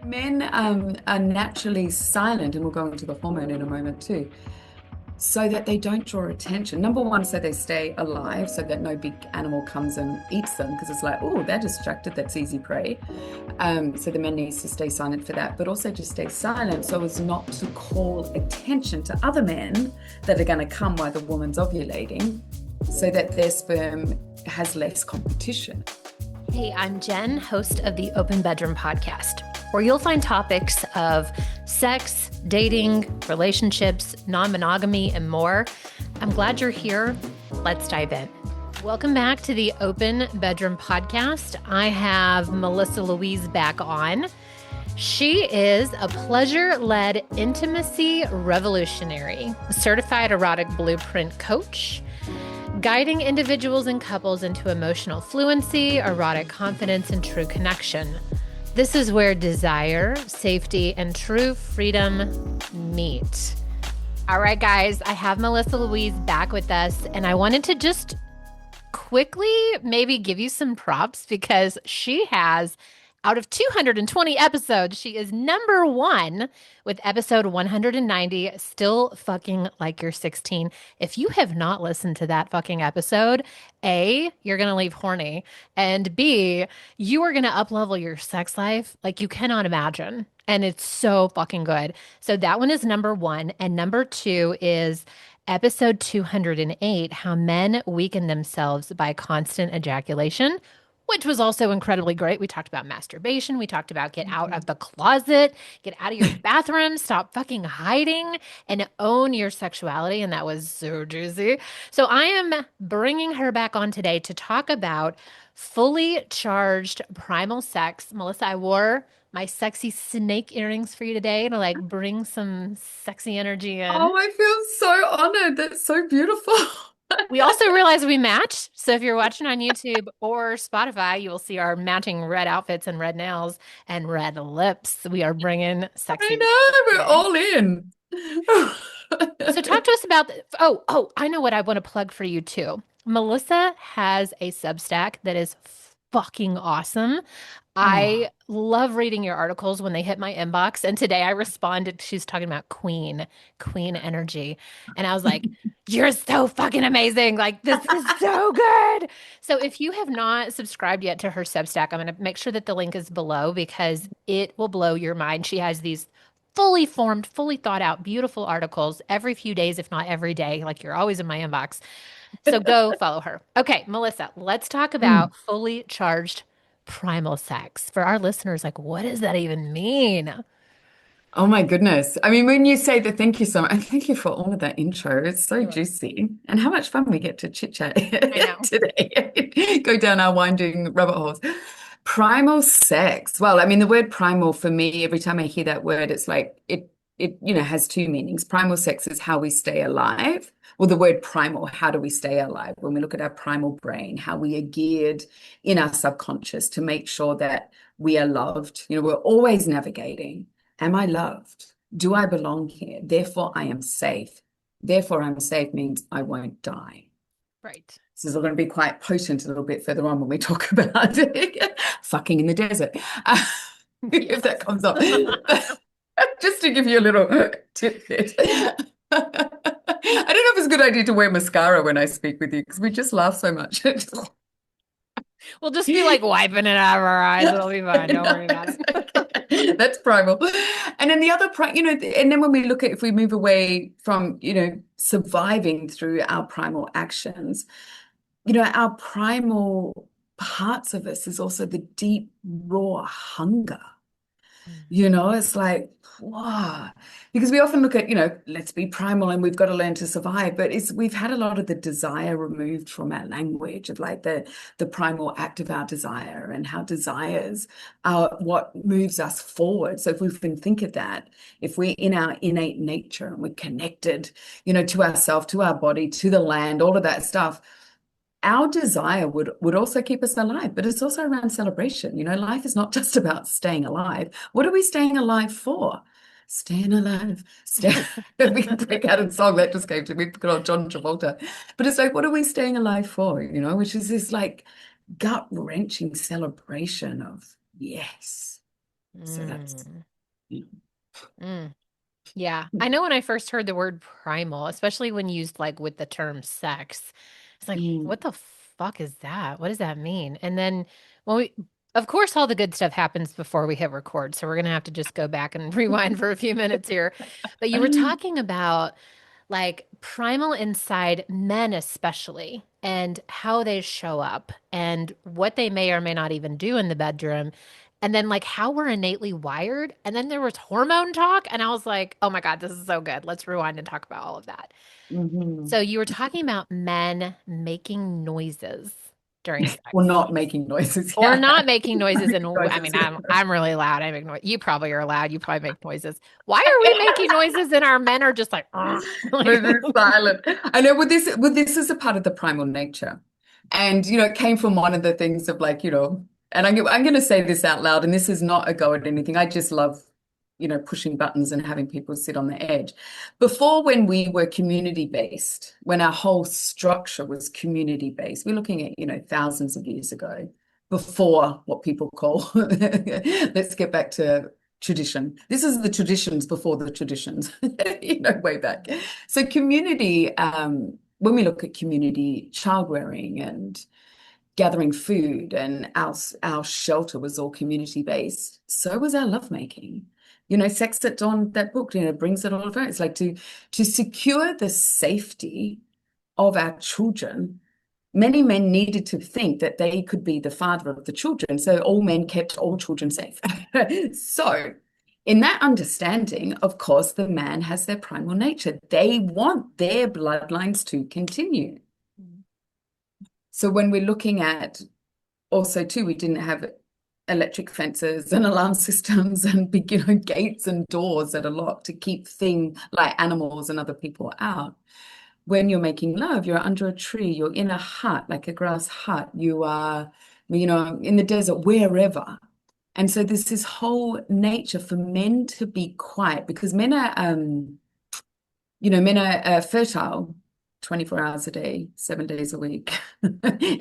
Men are naturally silent, and we'll go into the hormone in a moment too, so that they don't draw attention. Number one, so they stay alive, so that no big animal comes and eats them, because it's like, oh, they're distracted, that's easy prey. So the men needs to stay silent for that, but also just stay silent so as not to call attention to other men that are going to come while the woman's ovulating, so that their sperm has less competition. Hey, I'm Jen, host of the Open Bedroom podcast, where you'll find topics of sex, dating, relationships, non-monogamy, and more. I'm glad you're here. Let's dive in. Welcome back to the Open Bedroom podcast. I have Melissa Louise back on. She is a pleasure-led intimacy revolutionary, a certified erotic blueprint coach, guiding individuals and couples into emotional fluency, erotic confidence, and true connection. This is where desire, safety, and true freedom meet. All right, guys, I have Melissa Louise back with us, and I wanted to just quickly maybe give you some props because she has, out of 220 episodes, she is number one with episode 190, Still Fucking Like You're 16. If you have not listened to that fucking episode, A, you're going to leave horny, and B, you are going to up-level your sex life like you cannot imagine. And it's so fucking good. So that one is number one. And number two is episode 208, How Men Weaken Themselves by Constant Ejaculation, which was also incredibly great. We talked about masturbation. We talked about get out of the closet, get out of your bathroom, stop fucking hiding, and own your sexuality. And that was so juicy. So I am bringing her back on today to talk about fully charged primal sex. Melissa, I wore my sexy snake earrings for you today to like bring some sexy energy in. Oh, I feel so honored. That's so beautiful. We also realized we match. So if you're watching on YouTube or Spotify, you will see our matching red outfits and red nails and red lips. We are bringing sexy. I know, we're all in. So talk to us about, I know what I want to plug for you too. Melissa has a Substack that is fucking awesome. I love reading your articles when they hit my inbox. And today I responded, she's talking about queen energy. And I was like, you're so fucking amazing. Like, this is so good. So if you have not subscribed yet to her Substack, I'm going to make sure that the link is below because it will blow your mind. She has these fully formed, fully thought out, beautiful articles every few days, if not every day. Like, you're always in my inbox. So go follow her. Okay, Melissa, let's talk about fully charged primal sex. For our listeners, like, what does that even mean? Oh my goodness. I mean, when you say that, thank you so much. And thank you for all of that intro. It's so You're welcome. juicy. And how much fun we get to chit chat I know. today. Go down our winding rabbit holes. Primal sex. Well, I mean, the word primal for me, every time I hear that word, it's like it has two meanings. Primal sex is how we stay alive. Well, the word primal, how do we stay alive? When we look at our primal brain, how we are geared in our subconscious to make sure that we are loved. We're always navigating. Am I loved? Do I belong here? Therefore, I am safe. Therefore, I'm safe means I won't die. Right. This is going to be quite potent a little bit further on when we talk about fucking in the desert, if that comes up. Just to give you a little tidbit. I don't know if it's a good idea to wear mascara when I speak with you because we just laugh so much. We'll just be like wiping it out of our eyes. It'll be fine. Don't worry about it. That's primal. And then the other, and then when we look at, if we move away from, surviving through our primal actions, our primal parts of us is also the deep, raw hunger. It's like, wow, because we often look at, let's be primal and we've got to learn to survive, but we've had a lot of the desire removed from our language of like the primal act of our desire and how desires are what moves us forward. So if we can think of that, if we're in our innate nature and we're connected, to ourselves, to our body, to the land, all of that stuff, our desire would also keep us alive, but it's also around celebration. Life is not just about staying alive. What are we staying alive for? Staying alive. We can break out in song that just came to me, good old John Travolta. But it's like, what are we staying alive for? Which is this like gut-wrenching celebration of yes, So that's, Mm. yeah. Mm. Yeah. I know when I first heard the word primal, especially when used like with the term sex, it's like, Mm. what the fuck is that? What does that mean? And then when of course, all the good stuff happens before we hit record. So we're going to have to just go back and rewind for a few minutes here. But you were talking about like primal inside men, especially, and how they show up and what they may or may not even do in the bedroom. And then, like, how we're innately wired. And then there was hormone talk. And I was like, oh my God, this is so good. Let's rewind and talk about all of that. Mhm. So, you were talking about men making noises during Well, sex not making noises. or Yeah. not making noises. And I Noises, mean, yeah. I'm really loud. I make noise. You probably are loud. You probably make noises. Why are we making noises and our men are just like, like We're just silent. I know with this is a part of the primal nature. And it came from one of the things of like, and I'm going to say this out loud, and this is not a go at anything. I just love, pushing buttons and having people sit on the edge. Before, when we were community based, when our whole structure was community based, we're looking at, thousands of years ago, before what people call, let's get back to tradition. This is the traditions before the traditions, way back. So community, when we look at community child rearing and gathering food, and our shelter was all community based, so was our lovemaking. Sex at Dawn, that book, brings it all about. It's like to secure the safety of our children. Many men needed to think that they could be the father of the children. So all men kept all children safe. So, in that understanding, of course, the man has their primal nature. They want their bloodlines to continue. So, when we're looking at also, too, we didn't have electric fences and alarm systems and big, gates and doors that are locked to keep things like animals and other people out. When you're making love, you're under a tree, you're in a hut, like a grass hut, you are, in the desert, wherever. And so there's this whole nature for men to be quiet, because men are fertile 24 hours a day, 7 days a week,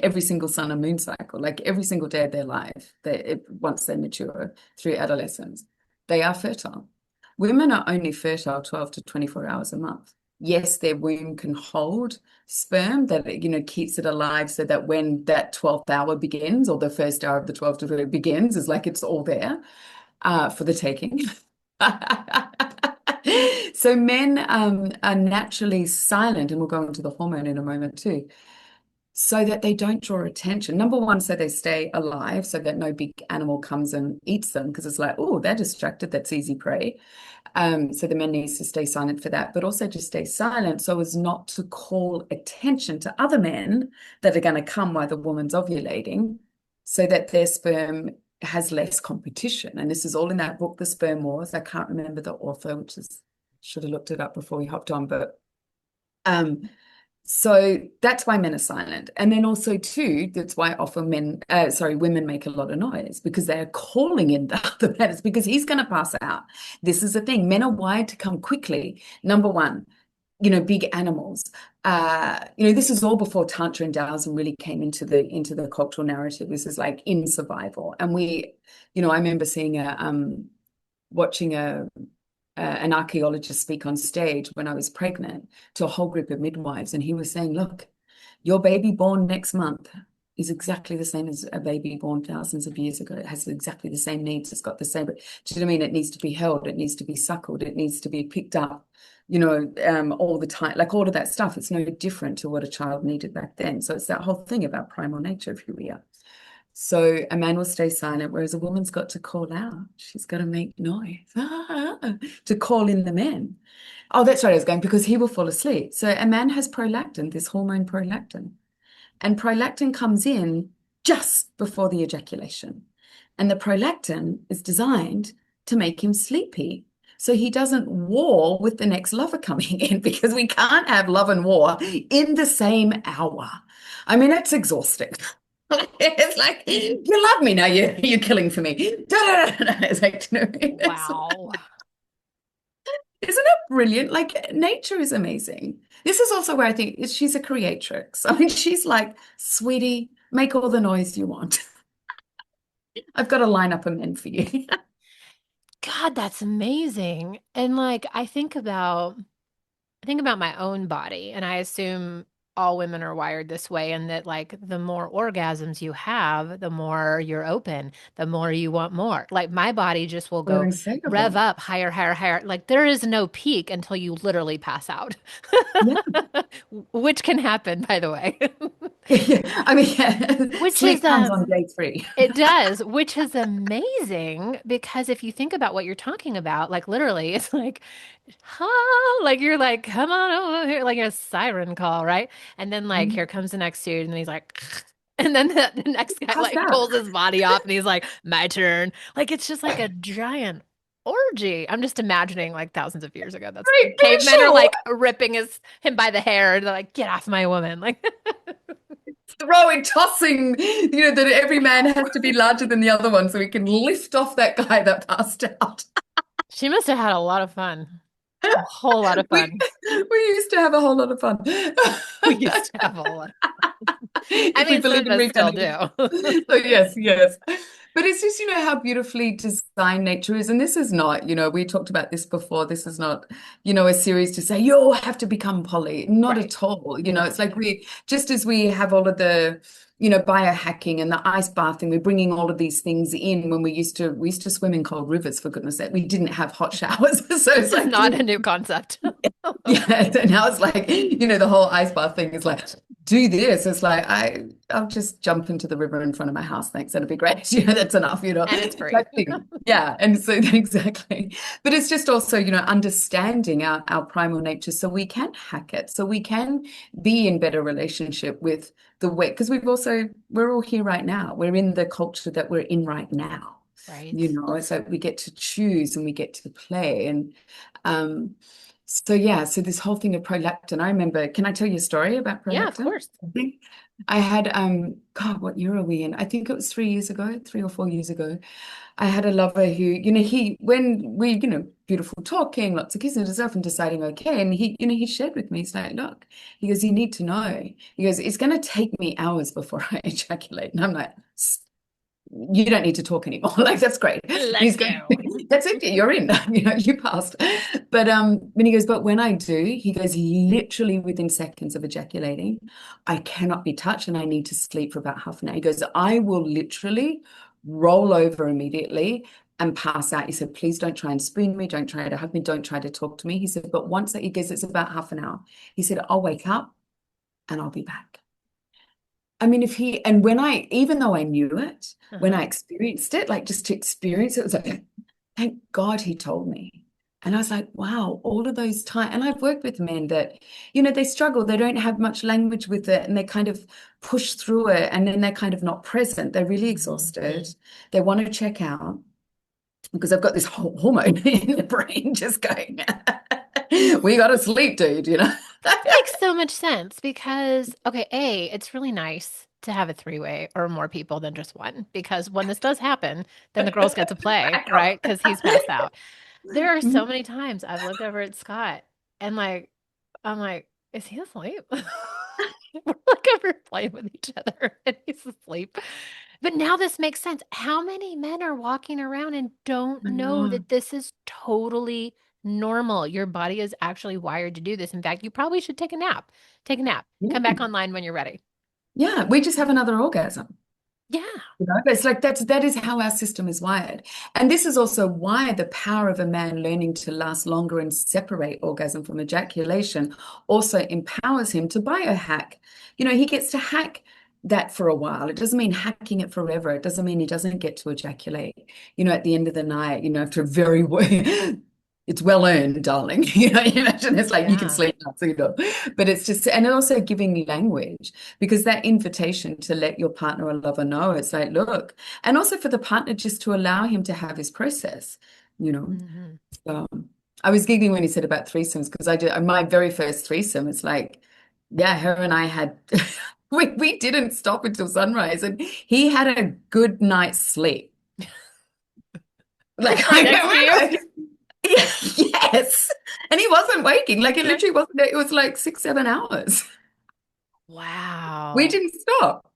every single sun and moon cycle, like every single day of their life, once they mature through adolescence, they are fertile. Women are only fertile 12 to 24 hours a month. Yes, their womb can hold sperm that, keeps it alive, so that when that 12th hour begins, or the first hour of the 12th hour begins, is like it's all there for the taking. So men are naturally silent, and we'll go into the hormone in a moment too, so that they don't draw attention. Number one, so they stay alive, so that no big animal comes and eats them, because it's like, oh, they're distracted, that's easy prey. So the man needs to stay silent for that, but also to stay silent so as not to call attention to other men that are going to come while the woman's ovulating, so that their sperm has less competition. And this is all in that book, The Sperm Wars. I can't remember the author, should have looked it up before we hopped on, but so that's why men are silent. And then also too, that's why often women make a lot of noise, because they're calling in the other man. It's because he's going to pass out. This is the thing. Men are wired to come quickly. Number one, big animals. This is all before Tantra and Taoism really came into the cultural narrative. This is like in survival. And I remember watching an archaeologist speak on stage when I was pregnant to a whole group of midwives, and he was saying, look, your baby born next month is exactly the same as a baby born thousands of years ago. It has exactly the same needs. It's got the same, do you know what I mean? It needs to be held. It needs to be suckled. It needs to be picked up, all the time, like all of that stuff. It's no different to what a child needed back then. So it's that whole thing about primal nature of who we are. So a man will stay silent, whereas a woman's got to call out. She's got to make noise to call in the men. Oh, that's right, I was going, because he will fall asleep. So a man has prolactin, this hormone prolactin. And prolactin comes in just before the ejaculation. And the prolactin is designed to make him sleepy, so he doesn't war with the next lover coming in, because we can't have love and war in the same hour. I mean, it's exhausting. It's like, you love me now, you're killing for me. It's like, wow. Isn't it brilliant? Like, nature is amazing. This is also where I think she's a creatrix. I mean, she's like, sweetie, make all the noise you want. I've got a lineup of men for you. God, that's amazing. And like I think about my own body, and I assume all women are wired this way, and that like the more orgasms you have, the more you're open, the more you want more. Like my body just will They're go rev insatiable. up higher, higher, higher. Like there is no peak until you literally pass out, Yeah. which can happen, by the way. Yeah. I mean, yeah. Which is Sleep comes on day three. it does, which is amazing because if you think about what you're talking about, like literally, it's like, like you're like, come on over here, like a siren call, right? And then like here comes the next dude, and he's like, and then the next guy Passed like out. pulls his body off, and he's like, my turn. Like it's just like a giant orgy. I'm just imagining like thousands of years ago. That's Very cavemen are visual. like ripping him by the hair, and they're like, get off my woman, like. Throwing, tossing, that every man has to be larger than the other one so we can lift off that guy that passed out. She must have had a lot of fun. A whole lot of We fun. we used to have a whole lot of fun. We used to have a whole lot. I If we mean, some believe of in us still reincarnation. do. So yes, yes. But it's just, how beautifully designed nature is. And this is not, we talked about this before. This is not, a series to say, you have to become poly. Not Right. at all. No. It's like just as we have all of the, biohacking and the ice bathing, we're bringing all of these things in when we used to swim in cold rivers, for goodness sake. We didn't have hot showers. So This it's is like, not a new concept. yeah, so now it's like, the whole ice bath thing is like, do this. It's like, I'll just jump into the river in front of my house. Thanks. That'll be great. That's enough, And it's free. that thing. Yeah. And so exactly. But it's just also, understanding our primal nature so we can hack it, so we can be in better relationship with the way, because we're all here right now. We're in the culture that we're in right now. Right. It's like we get to choose and we get to play. And so yeah, so this whole thing of prolactin, I remember, can I tell you a story about Yeah, of prolactin? course. I think I had God, what year are we in? I think it was 3 years ago, 3 or 4 years ago. I had a lover who, when we, beautiful talking, lots of kissing and stuff and deciding okay. And he shared with me, he's like, look, he goes, you need to know. He goes, it's gonna take me hours before I ejaculate. And I'm like, you don't need to talk anymore. Like, that's great. Let's He's going, go. that's it. You're in. You passed. But when he goes, but when I do, he goes, literally within seconds of ejaculating, I cannot be touched and I need to sleep for about half an hour. He goes, I will literally roll over immediately and pass out. He said, please don't try and spoon me. Don't try to hug me. Don't try to talk to me. He said, but once that he goes, it's about half an hour. He said, I'll wake up and I'll be back. I mean, and even though I knew it, when I experienced it, like just to experience it was like, thank God he told me. And I was like, wow, all of those times. And I've worked with men that, they struggle, they don't have much language with it, and they kind of push through it, and then they're kind of not present. They're really exhausted. They want to check out because I've got this hormone in the brain just going, we got to sleep, dude, That makes so much sense because, okay, it's really nice to have a three-way or more people than just one because when this does happen, then the girls get to play, right? Because he's passed out. There are so many times I've looked over at Scott and like, I'm like, is he asleep? We're like over playing with each other and he's asleep. But now this makes sense. How many men are walking around and don't know that this is totally normal? Your body is actually wired to do this. In fact, you probably should take a nap. Take a nap. Come back online when you're ready. Yeah, we just have another orgasm. Yeah. It's like that is how our system is wired. And this is also why the power of a man learning to last longer and separate orgasm from ejaculation also empowers him to biohack. He gets to hack that for a while. It doesn't mean hacking it forever. It doesn't mean he doesn't get to ejaculate, at the end of the night, after a very it's well earned, darling. You imagine it's like you can sleep now, so but it's just, and also giving language, because that invitation to let your partner or lover know, it's like, look, and also for the partner just to allow him to have his process, So I was giggling when he said about threesomes because I did my very first threesome. It's like, yeah, her and I had, we didn't stop until sunrise, and he had a good night's sleep. Like, right next to you. Yes. And he wasn't waking. Like it literally wasn't, it was like 6, 7 hours. Wow. We didn't stop.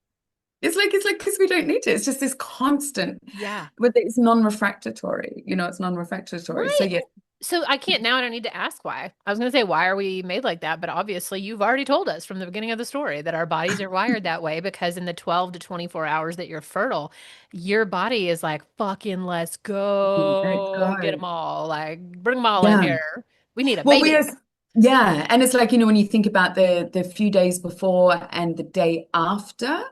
It's like because we don't need to. It's just this constant, Yeah. but it's non-refractory. It's non-refractory. So Right. yes. So I don't need to ask why. I was going to say, why are we made like that? But obviously, you've already told us from the beginning of the story that our bodies are wired that way because in the 12 to 24 hours that you're fertile, your body is like, fucking, let's Let's go get go. them all. Like, bring them all in Yeah. here. We need a Well, we baby. are, yeah. And it's like, when you think about the few days before and the day after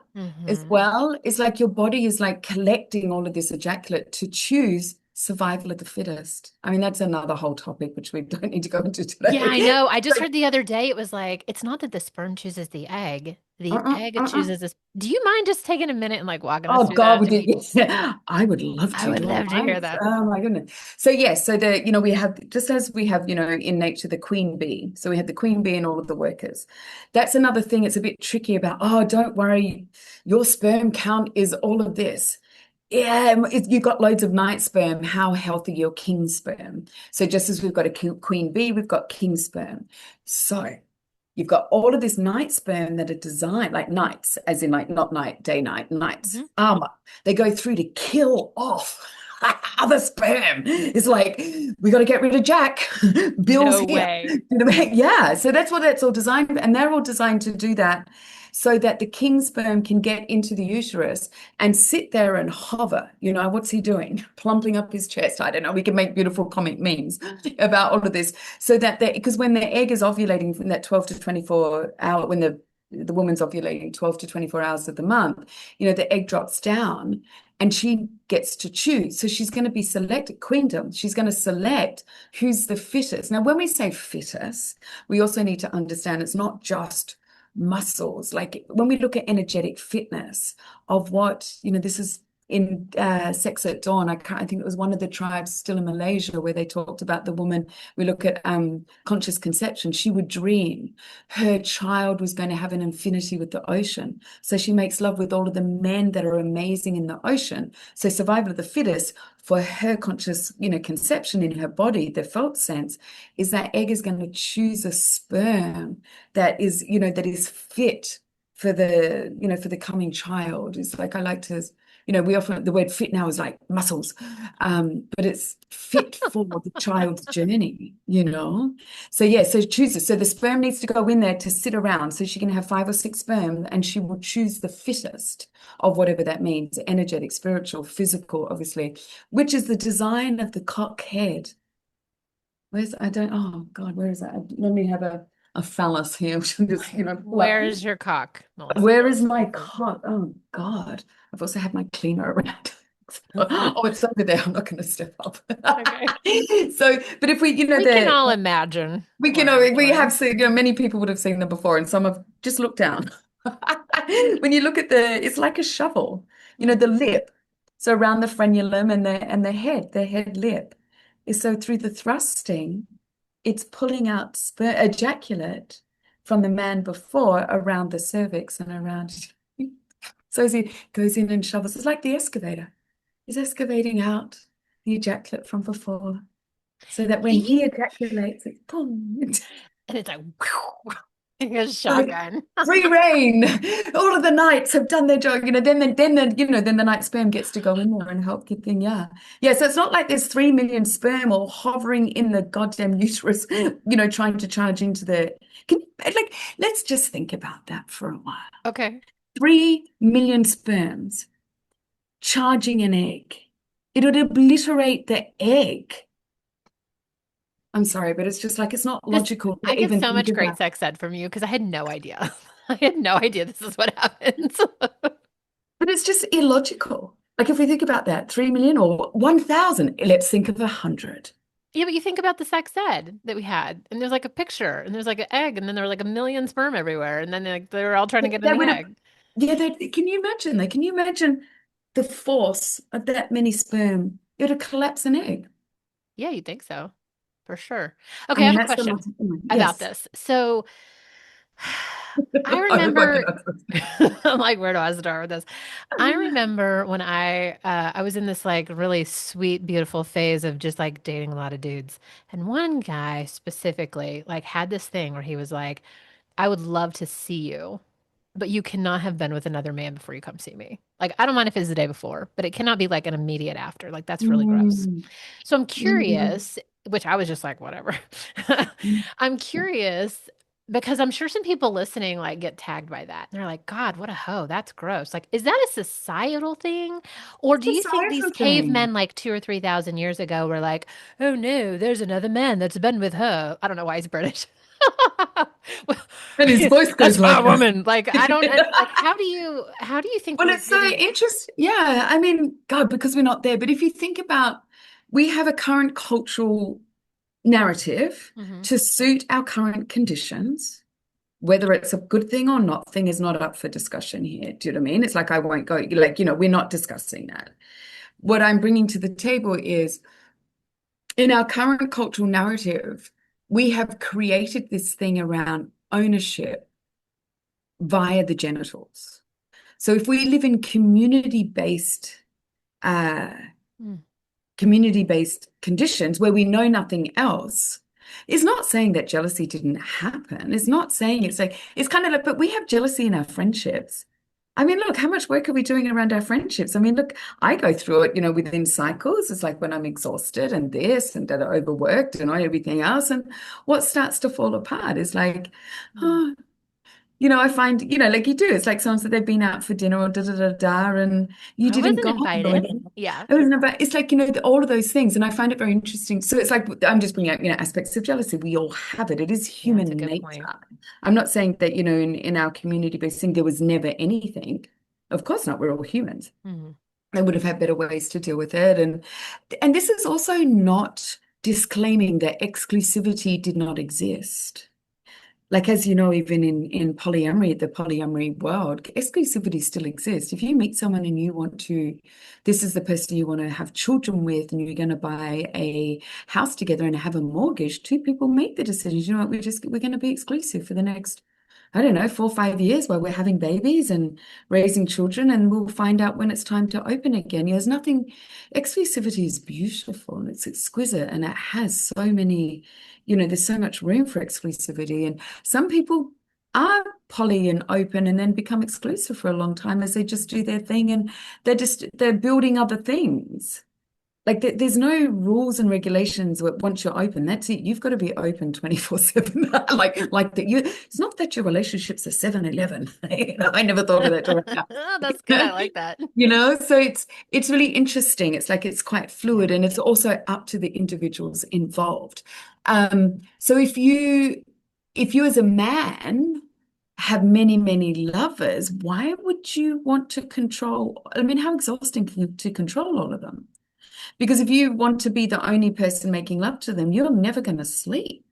as Hmm. well, it's like your body is like collecting all of this ejaculate to choose survival of the fittest. I mean, that's another whole topic, which we don't need to go into Yeah, I today. know. I just heard the other day it was like, it's not that the sperm chooses the Uh-uh, egg uh-uh. chooses this. Do you mind just taking a minute and like walking us Oh through God, that? would you? Yeah, I would love I to would do it love to hear once. that. Oh my goodness. So yes, so we have, just as we have, in nature the queen bee. So we have the queen bee and all of the workers. That's another thing. It's a bit tricky about, oh, don't worry, your sperm count is all of this. Yeah, you've got loads of night sperm. How healthy your king sperm? So just as we've got a queen bee, we've got king sperm. So you've got all of this night sperm that are designed like nights, as in like not night, day, night, nights, Hmm. armor. They go through to kill off other sperm. It's like, we got to get rid of Jack. Bill's No here. way. Yeah. So that's what that's all designed for. And they're all designed to do that so that the king sperm can get into the uterus and sit there and hover. What's he doing? Plumping up his chest. I don't know. We can make beautiful comic memes about all of this. So that because when the egg is ovulating from that 12 to 24 hour, when the woman's ovulating 12 to 24 hours of the month, the egg drops down and she gets to choose. So she's going to be selected, queendom. She's going to select who's the fittest. Now, when we say fittest, we also need to understand it's not just muscles. Like when we look at energetic fitness of what, this is in Sex at Dawn. I think it was one of the tribes still in Malaysia where they talked about the woman. We look at conscious conception. She would dream her child was going to have an infinity with the ocean. So she makes love with all of the men that are amazing in the ocean. So survival of the fittest for her conscious, conception in her body, the felt sense, is that egg is going to choose a sperm that is fit for the coming child. It's like I like to, we often the word fit now is like muscles, but it's fit for the child's journey. So yeah, so chooses. So the sperm needs to go in there to sit around. So she can have 5 or 6 sperm, and she will choose the fittest of whatever that means, energetic, spiritual, physical, obviously, which is the design of the cock head. Oh God, where is that? Let me have a phallus here. Just, pull up. Where's your cock, Melissa? Where is my cock? Oh God. I've also had my cleaner around. Oh, it's over there. I'm not going to step up. Okay. So, but if we, We can all imagine we where can, I'm we have going. seen, many people would have seen them before, and some have just looked down. When you look at it's like a shovel, the Mhm. lip. So around the frenulum and the head lip is so through the thrusting, it's pulling out ejaculate from the man before around the cervix and around. So as he goes in and shovels, it's like the excavator. He's excavating out the ejaculate from before, so that Do when you? he ejaculates, it's boom. And it's like, like a Like shotgun. free reign. All of the knights have done their job. Then the night sperm gets to go in there and help keep thing. Yeah. Yeah. So it's not like there's 3 million sperm all hovering in the goddamn uterus, trying to charge into the. Let's just think about that for a while. Okay. 3 million sperms charging an egg. It would obliterate the egg. I'm sorry, but it's just like it's not This, logical I to get even so think much great about. sex ed from you because I had no idea. I had no idea this is what happens. But it's just illogical. Like if we think about that, 3 million or 1,000, let's think of 100. Yeah, but you think about the sex ed that we had, and there's like a picture, and there's like an egg, and then there were like a million sperm everywhere, and then they were all trying to get in That the would have, egg. yeah, can you imagine that? Can you imagine the force of that many sperm? It would collapse an egg. Yeah, you think so, for sure. I Okay, I mean, have a that's the question logic. about Yes. this. So I I was like, remember, I'm like, where do I start with this? I remember when I was in this like really sweet, beautiful phase of just like dating a lot of dudes. And one guy specifically like had this thing where he was like, I would love to see you. but you cannot have been with another man before you come see me. Like, I don't mind if it's the day before, but it cannot be like an immediate after. Like, that's really gross. Mm, So I'm mm, curious, which I was just like, whatever. mm. I'm curious because I'm sure some people listening like get tagged by that. And they're like, God, what a hoe. That's gross. Like, is that a societal thing? Or do you think these Societal thing. cavemen like 2 or 3 thousand years ago were like, oh no, there's another man that's been with her? I don't know why he's British. Well, And his voice that's goes my like this. woman. Like, I don't like how do you think Well, we're it's so getting interesting. Yeah, I mean, God, because we're not there. But if you think about, we have a current cultural narrative Mhm. to suit our current conditions. Whether it's a good thing or not thing is not up for discussion here. Do you know what I mean? It's like I won't go, like, we're not discussing that. What I'm bringing to the table is in our current cultural narrative, we have created this thing around ownership via the genitals. So if we live in uh, Mm. community-based conditions where we know nothing else, it's not saying that jealousy didn't happen. It's not saying it's kind of like, but we have jealousy in our friendships. I mean, look, how much work are we doing around our friendships? I mean, look, I go through it, within cycles. It's like when I'm exhausted and this and that, overworked and everything else. And what starts to fall apart is like, Mm. oh, I find, like you do, it's like someone said they've been out for dinner or da da da da, and you I didn't wasn't go. invited. Yeah. It wasn't about, it's like, all of those things. And I find it very interesting. So it's like, I'm just bringing up, aspects of jealousy. We all have it. It is Yeah, that's a human good nature. point. I'm not saying that, in our community-based thing, there was never anything. Of course not. We're all humans. Mhm. They would have had better ways to deal with it. And this is also not disclaiming that exclusivity did not exist. Like, as you know, even in polyamory, the polyamory world, exclusivity still exists. If you meet someone and this is the person you want to have children with, and you're going to buy a house together and have a mortgage, two people make the decisions. You know what? We're going to be exclusive for the next, I don't know, 4 or 5 years while we're having babies and raising children, and we'll find out when it's time to open again. There's nothing, exclusivity is beautiful and it's exquisite, and it has so many, there's so much room for exclusivity. And some people are poly and open and then become exclusive for a long time as they just do their thing, and they're building other things. Like there's no rules and regulations once you're open. That's it. You've got to be open 24/7. Like that. It's not that your relationship's a 7-Eleven. I never thought of that. Oh, that's good. I like that. So it's really interesting. It's like it's quite Yeah. fluid, and it's also up to the individuals involved. So if you as a man have many, many lovers, why would you want to control? I mean, how exhausting to control all of them? Because if you want to be the only person making love to them, you're never going to sleep.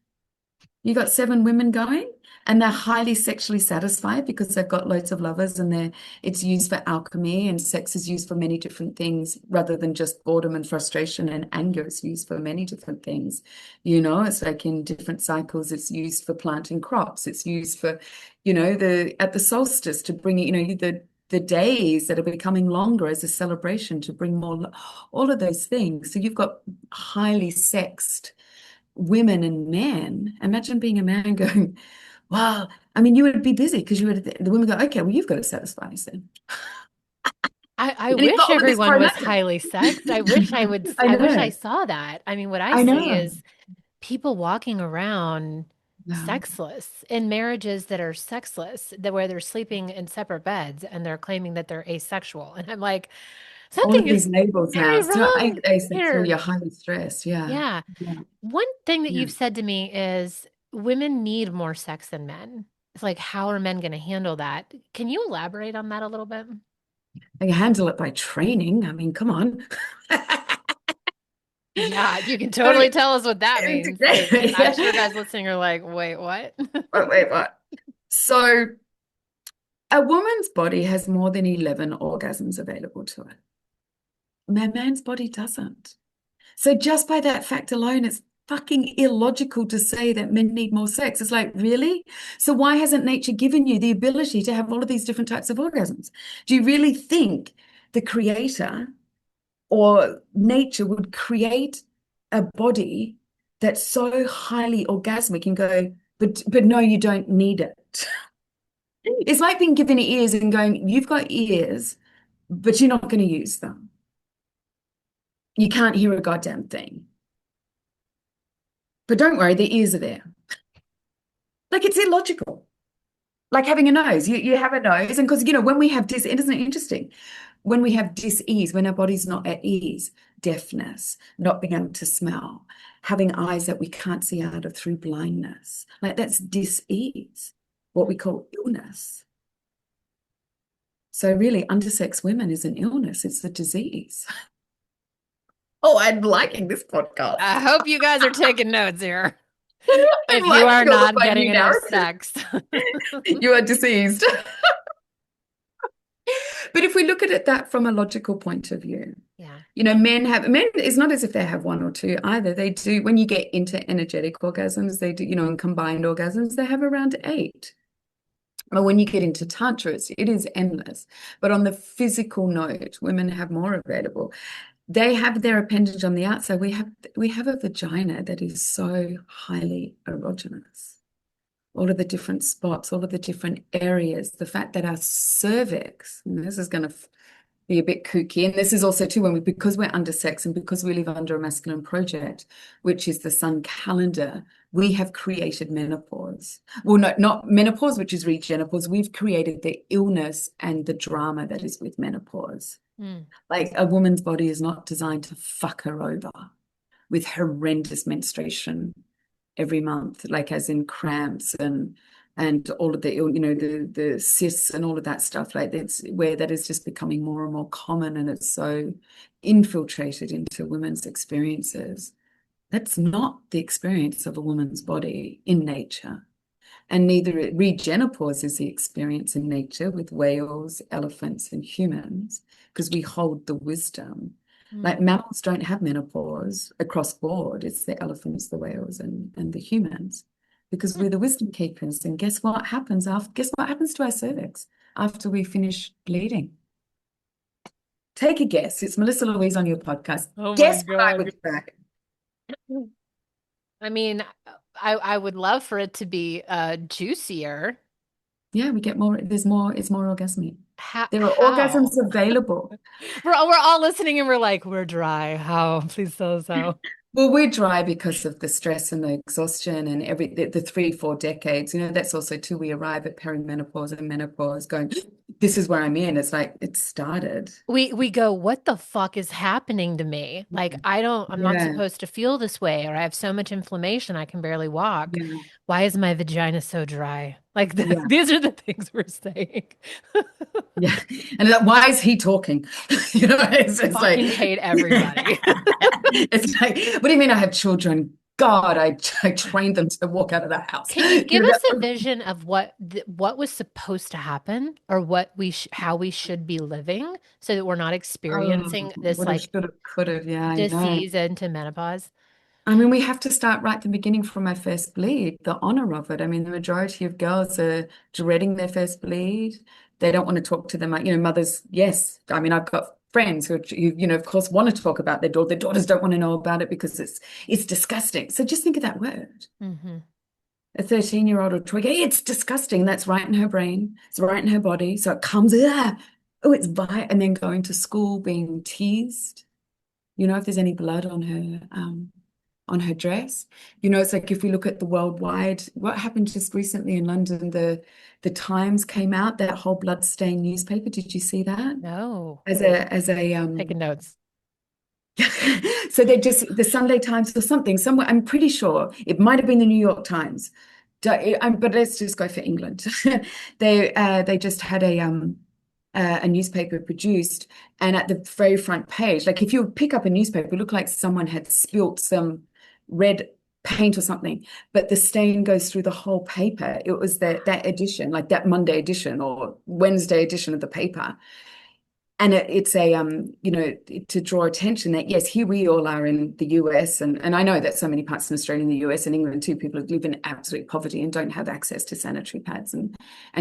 You got 7 women going, and they're highly sexually satisfied because they've got loads of lovers, and it's used for alchemy, and sex is used for many different things rather than just boredom and frustration and anger. It's used for many different things. It's like in different cycles, it's used for planting crops. It's used for, at the solstice to bring, the days that are becoming longer as a celebration to bring more, all of those things. So you've got highly sexed women and men. Imagine being a man going, wow. I mean, you would be busy because the women go, okay, well, you've got to satisfy us then. I And you've got wish all of this everyone was prolactin. highly sexed. I I wish I know. saw that. I mean, what I I see know. is people walking around Yeah. sexless in marriages that are sexless, that where they're sleeping in separate beds and they're claiming that they're asexual. And I'm like, All something of these is labels now. very It's not wrong asexual, here. you're highly stressed. Yeah. Yeah. Yeah. One thing that Yeah. you've said to me is women need more sex than men. It's like, how are men going to handle that? Can you elaborate on that a little bit? I can handle it by training. I mean, come on. Yeah, you can I totally mean, tell us what that means because I'm sure yeah. guys listening are like, wait, what? Wait, what? So a woman's body has more than 11 orgasms available to it. My man's body doesn't. So just by that fact alone, it's fucking illogical to say that men need more sex. It's like, really? So why hasn't nature given you the ability to have all of these different types of orgasms? Do you really think the creator or nature would create a body that's so highly orgasmic and go, but no, you don't need it? It's like being given ears and going, you've got ears, but you're not going to use them. You can't hear a goddamn thing. But don't worry, the ears are there. Like it's illogical. Like having a nose. You have a nose, and because when we have isn't it interesting? When we have dis-ease, when our body's not at ease, deafness, not being able to smell, having eyes that we can't see out of through blindness, like that's dis-ease, what we call illness. So really, undersexed women is an illness. It's a disease. Oh, I'm liking this podcast. I hope you guys are taking notes here. I'm If you are liking all of not my getting new enough narratives. sex. You are diseased. But if we look at it that from a logical point of view, Yeah. men, it's not as if they have one or two either. They do, when you get into energetic orgasms, they do, and combined orgasms, they have around 8. But when you get into tantra, it is endless. But on the physical note, women have more available. They have their appendage on the outside. We have a vagina that is so highly erogenous. All of the different spots, all of the different areas, the fact that our cervix, and this is going to be a bit kooky, and this is also too because we're undersexed and because we live under a masculine project, which is the sun calendar, we have created menopause. Well, no, not menopause, which is regenopause. We've created the illness and the drama that is with menopause. Like a woman's body is not designed to fuck her over with horrendous menstruation every month, like as in cramps and all of the the cysts and all of that stuff. Like that's where that is just becoming more and more common, and it's so infiltrated into women's experiences. That's not the experience of a woman's body in nature. And neither regenopause is the experience in nature with whales, elephants, and humans, because we hold the wisdom. Like mammals don't have menopause across board. It's the elephants, the whales, and the humans, because we're the wisdom keepers. And guess what happens to our cervix after we finish bleeding? Take a guess. It's Melissa Louise on your podcast. Oh my Guess what I God. would say. I mean, I would love for it to be juicier. Yeah, we get more. It's more orgasmic. There are How? orgasms available. We're all listening and we're like, we're dry. How? Please tell us how. Well, we're dry because of the stress and the exhaustion and the 3-4 decades. That's also too, we arrive at perimenopause and menopause going, this is where I'm in. It's like it started. We go, what the fuck is happening to me? Like, I'm not Yeah. supposed to feel this way, or I have so much inflammation I can barely walk. Yeah. Why is my vagina so dry? Like Yeah. these are the things we're saying. Yeah. And why is he talking? It's like Fucking hate everybody. it's like, what do you mean I have children? God, I trained them to walk out of the house. Can you give us a vision of what was supposed to happen, or how we should be living, so that we're not experiencing this would have, like should have, could have. Yeah, I know. disease into menopause? I mean, we have to start right at the beginning from our first bleed, the honor of it. I mean, the majority of girls are dreading their first bleed. They don't want to talk to them. Mothers, yes. I mean, I've got friends who, of course, want to talk about their daughter. Their daughters don't want to know about it because it's disgusting. So just think of that word. A 13-year-old or 20, it's disgusting. That's right in her brain. It's right in her body. So it comes, it's vi, and then going to school being teased. If there's any blood on her dress. It's like if we look at the worldwide, what happened just recently in London, the Times came out, that whole bloodstained newspaper. Did you see that? No. As a Taking notes. So they just, the Sunday Times or something, somewhere, I'm pretty sure it might have been the New York Times. But let's just go for England. They just had a newspaper produced, and at the very front page, like if you pick up a newspaper, it looked like someone had spilt some red paint or something, but the stain goes through the whole paper. It was that edition, like that Monday edition or Wednesday edition of the paper. And it's to draw attention that, yes, here we all are in the US. And I know that so many parts in Australia and the US and England too, people live in absolute poverty and don't have access to sanitary pads and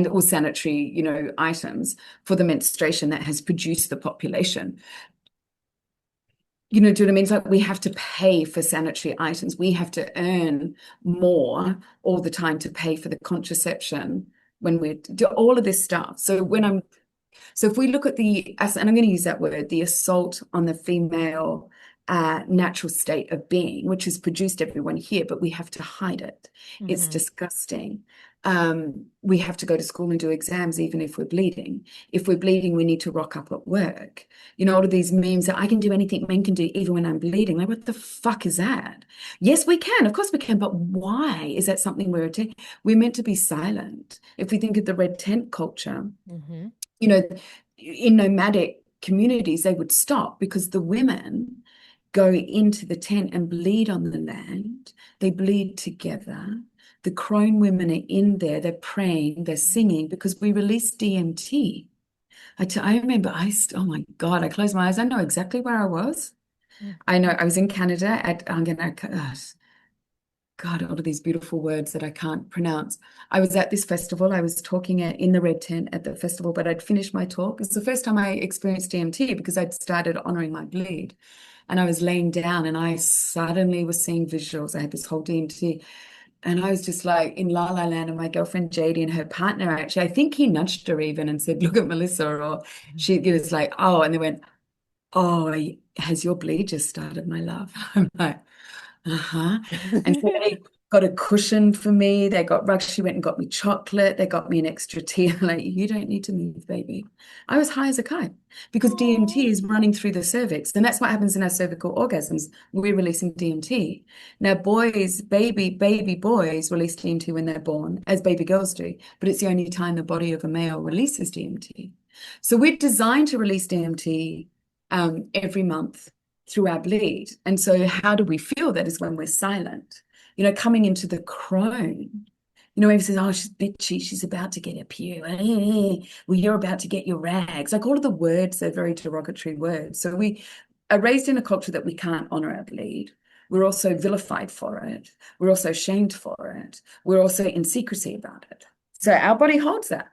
all sanitary, items for the menstruation that has produced the population. Do you know what I mean? It's like we have to pay for sanitary items. We have to earn more all the time to pay for the contraception when we do all of this stuff. So if we look at and I'm going to use that word, the assault on the female natural state of being, which has produced everyone here, but we have to hide it. It's disgusting. We have to go to school and do exams, even if we're bleeding. If we're bleeding, we need to rock up at work. You know, all of these memes that I can do anything men can do, even when I'm bleeding. Like, what the fuck is that? Yes, we can. Of course we can. But why is that something we're meant to be silent? If we think of the red tent culture, you know, in nomadic communities, they would stop because the women go into the tent and bleed on the land. They bleed together. The crone women are in there. They're praying. They're singing because we release DMT. I remember oh my God, I closed my eyes. I know exactly where I was. I know I was in Canada God, all of these beautiful words that I can't pronounce. I was at this festival. I was talking in the red tent at the festival, but I'd finished my talk. It's the first time I experienced DMT because I'd started honoring my bleed. And I was laying down and I suddenly was seeing visuals. I had this whole DMT. And I was just like in La La Land, and my girlfriend Jadie and her partner, actually, I think he nudged her even and said, "Look at Melissa," or she was like, "Oh," and they went, "Oh, has your bleed just started, my love?" I'm like, uh-huh. And so they got a cushion for me. They got rugs. She went and got me chocolate. They got me an extra tea. I'm like, you don't need to move, baby. I was high as a kite because DMT is running through the cervix. And that's what happens in our cervical orgasms. We're releasing DMT. Now, baby boys release DMT when they're born, as baby girls do. But it's the only time the body of a male releases DMT. So we're designed to release DMT every month through our bleed. And so how do we feel? That is when we're silent. You know, coming into the crone, you know, everyone says, "Oh, she's bitchy, she's about to get a period. Well, you're about to get your rags." Like all of the words, they're very derogatory words. So we are raised in a culture that we can't honor our bleed. We're also vilified for it. We're also shamed for it. We're also in secrecy about it. So our body holds that.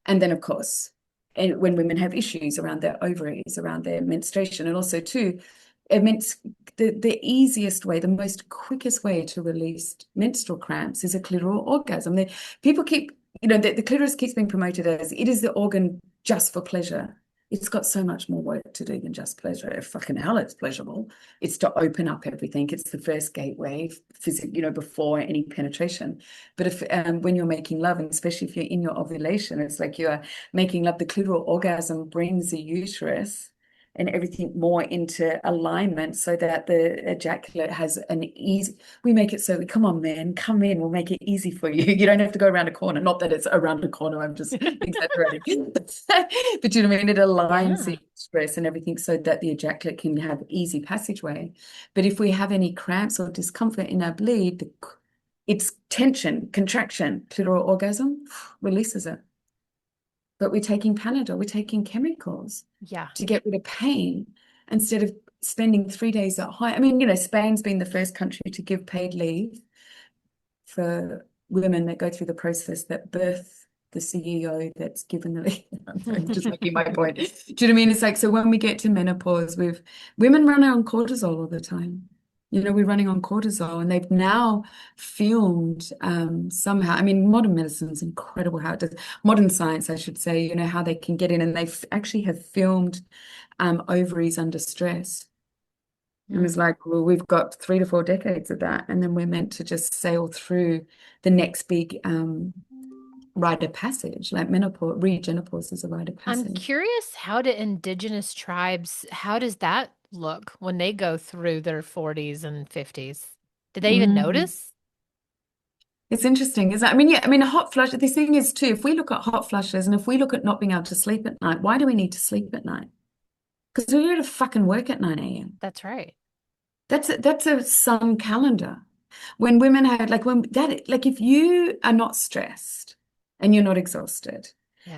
And then, of course, and when women have issues around their ovaries, around their menstruation, and also too, it meant the easiest way, the most quickest way to release menstrual cramps is a clitoral orgasm. People keep, you know, the clitoris keeps being promoted as it is the organ just for pleasure. It's got so much more work to do than just pleasure. If fucking hell, it's pleasurable. It's to open up everything. It's the first gateway, you know, before any penetration. But if when you're making love, and especially if you're in your ovulation, it's like you're making love. The clitoral orgasm brings the uterus and everything more into alignment so that the ejaculate has an easy, we make it so, come on, man, come in, we'll make it easy for you. You don't have to go around a corner. Not that it's around a corner, I'm just exaggerating. But you know what I mean? It aligns the stress and everything so that the ejaculate can have easy passageway. But if we have any cramps or discomfort in our bleed, it's tension, contraction, clitoral orgasm releases it. But we're taking Panadol, we're taking chemicals to get rid of pain instead of spending 3 days at home. I mean, you know, Spain's been the first country to give paid leave for women that go through the process that birth the CEO that's given the leave. I'm just making my point. Do you know what I mean? It's like, so when we get to menopause, women run on cortisol all the time. You know, we're running on cortisol, and they've now filmed somehow. I mean, modern medicine's incredible how it does. Modern science, I should say, you know, how they can get in, and they actually have filmed ovaries under stress. And it's like, well, we've got 3 to 4 decades of that, and then we're meant to just sail through the next big rite of passage, like menopause, regenopause is a rite of passage. I'm curious, how do indigenous tribes, how does that look when they go through their 40s and 50s? Did they even notice? It's interesting, isn't it? I mean, yeah, I mean, a hot flush, the thing is too, if we look at hot flushes and if we look at not being able to sleep at night, why do we need to sleep at night? Because we're here to fucking work at 9 a.m. That's right. That's a sun calendar. When women have, like, if you are not stressed and you're not exhausted,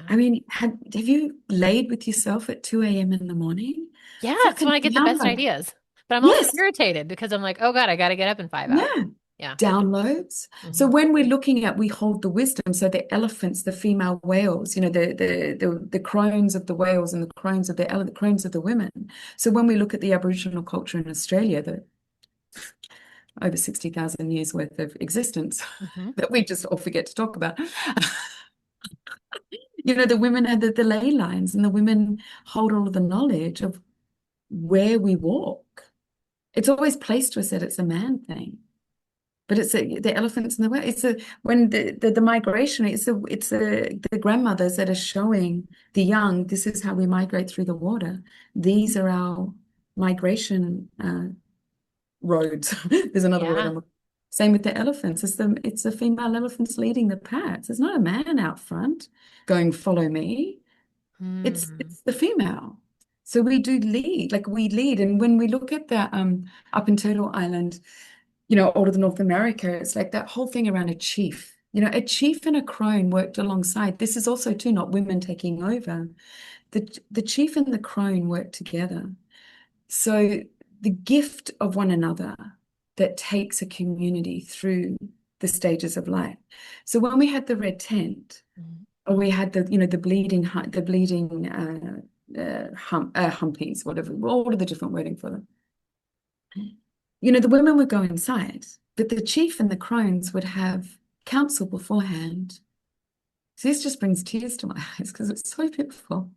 I mean, have you laid with yourself at 2 a.m. in the morning? Yeah, that's when I get the best ideas. But I'm also irritated because I'm like, oh God, I got to get up in 5 hours. Yeah. Downloads. So when we're looking at, we hold the wisdom. So the elephants, the female whales, you know, the crones of the whales and the crones of the crones of the women. So when we look at the Aboriginal culture in Australia, over 60,000 years worth of existence Mm-hmm. that we just all forget to talk about. The women are the ley lines, and the women hold all of the knowledge of where we walk. It's always placed to us that it's a man thing, but it's the elephants in the way. It's when the migration. It's the grandmothers that are showing the young. This is how we migrate through the water. These are our migration roads. There's another word. Yeah. Same with the elephants. It's the female elephants leading the packs. There's not a man out front going, follow me. Mm. It's the female. So we do lead, like we lead. And when we look at that up in Turtle Island, all of the North America, it's like that whole thing around a chief. A chief and a crone worked alongside. This is also too not women taking over. The chief and the crone work together. So the gift of one another that takes a community through the stages of life. So when we had the red tent, or we had the bleeding humpies, whatever, all of the different wording for them. The women would go inside, but the chief and the crones would have counsel beforehand. So this just brings tears to my eyes because it's so beautiful.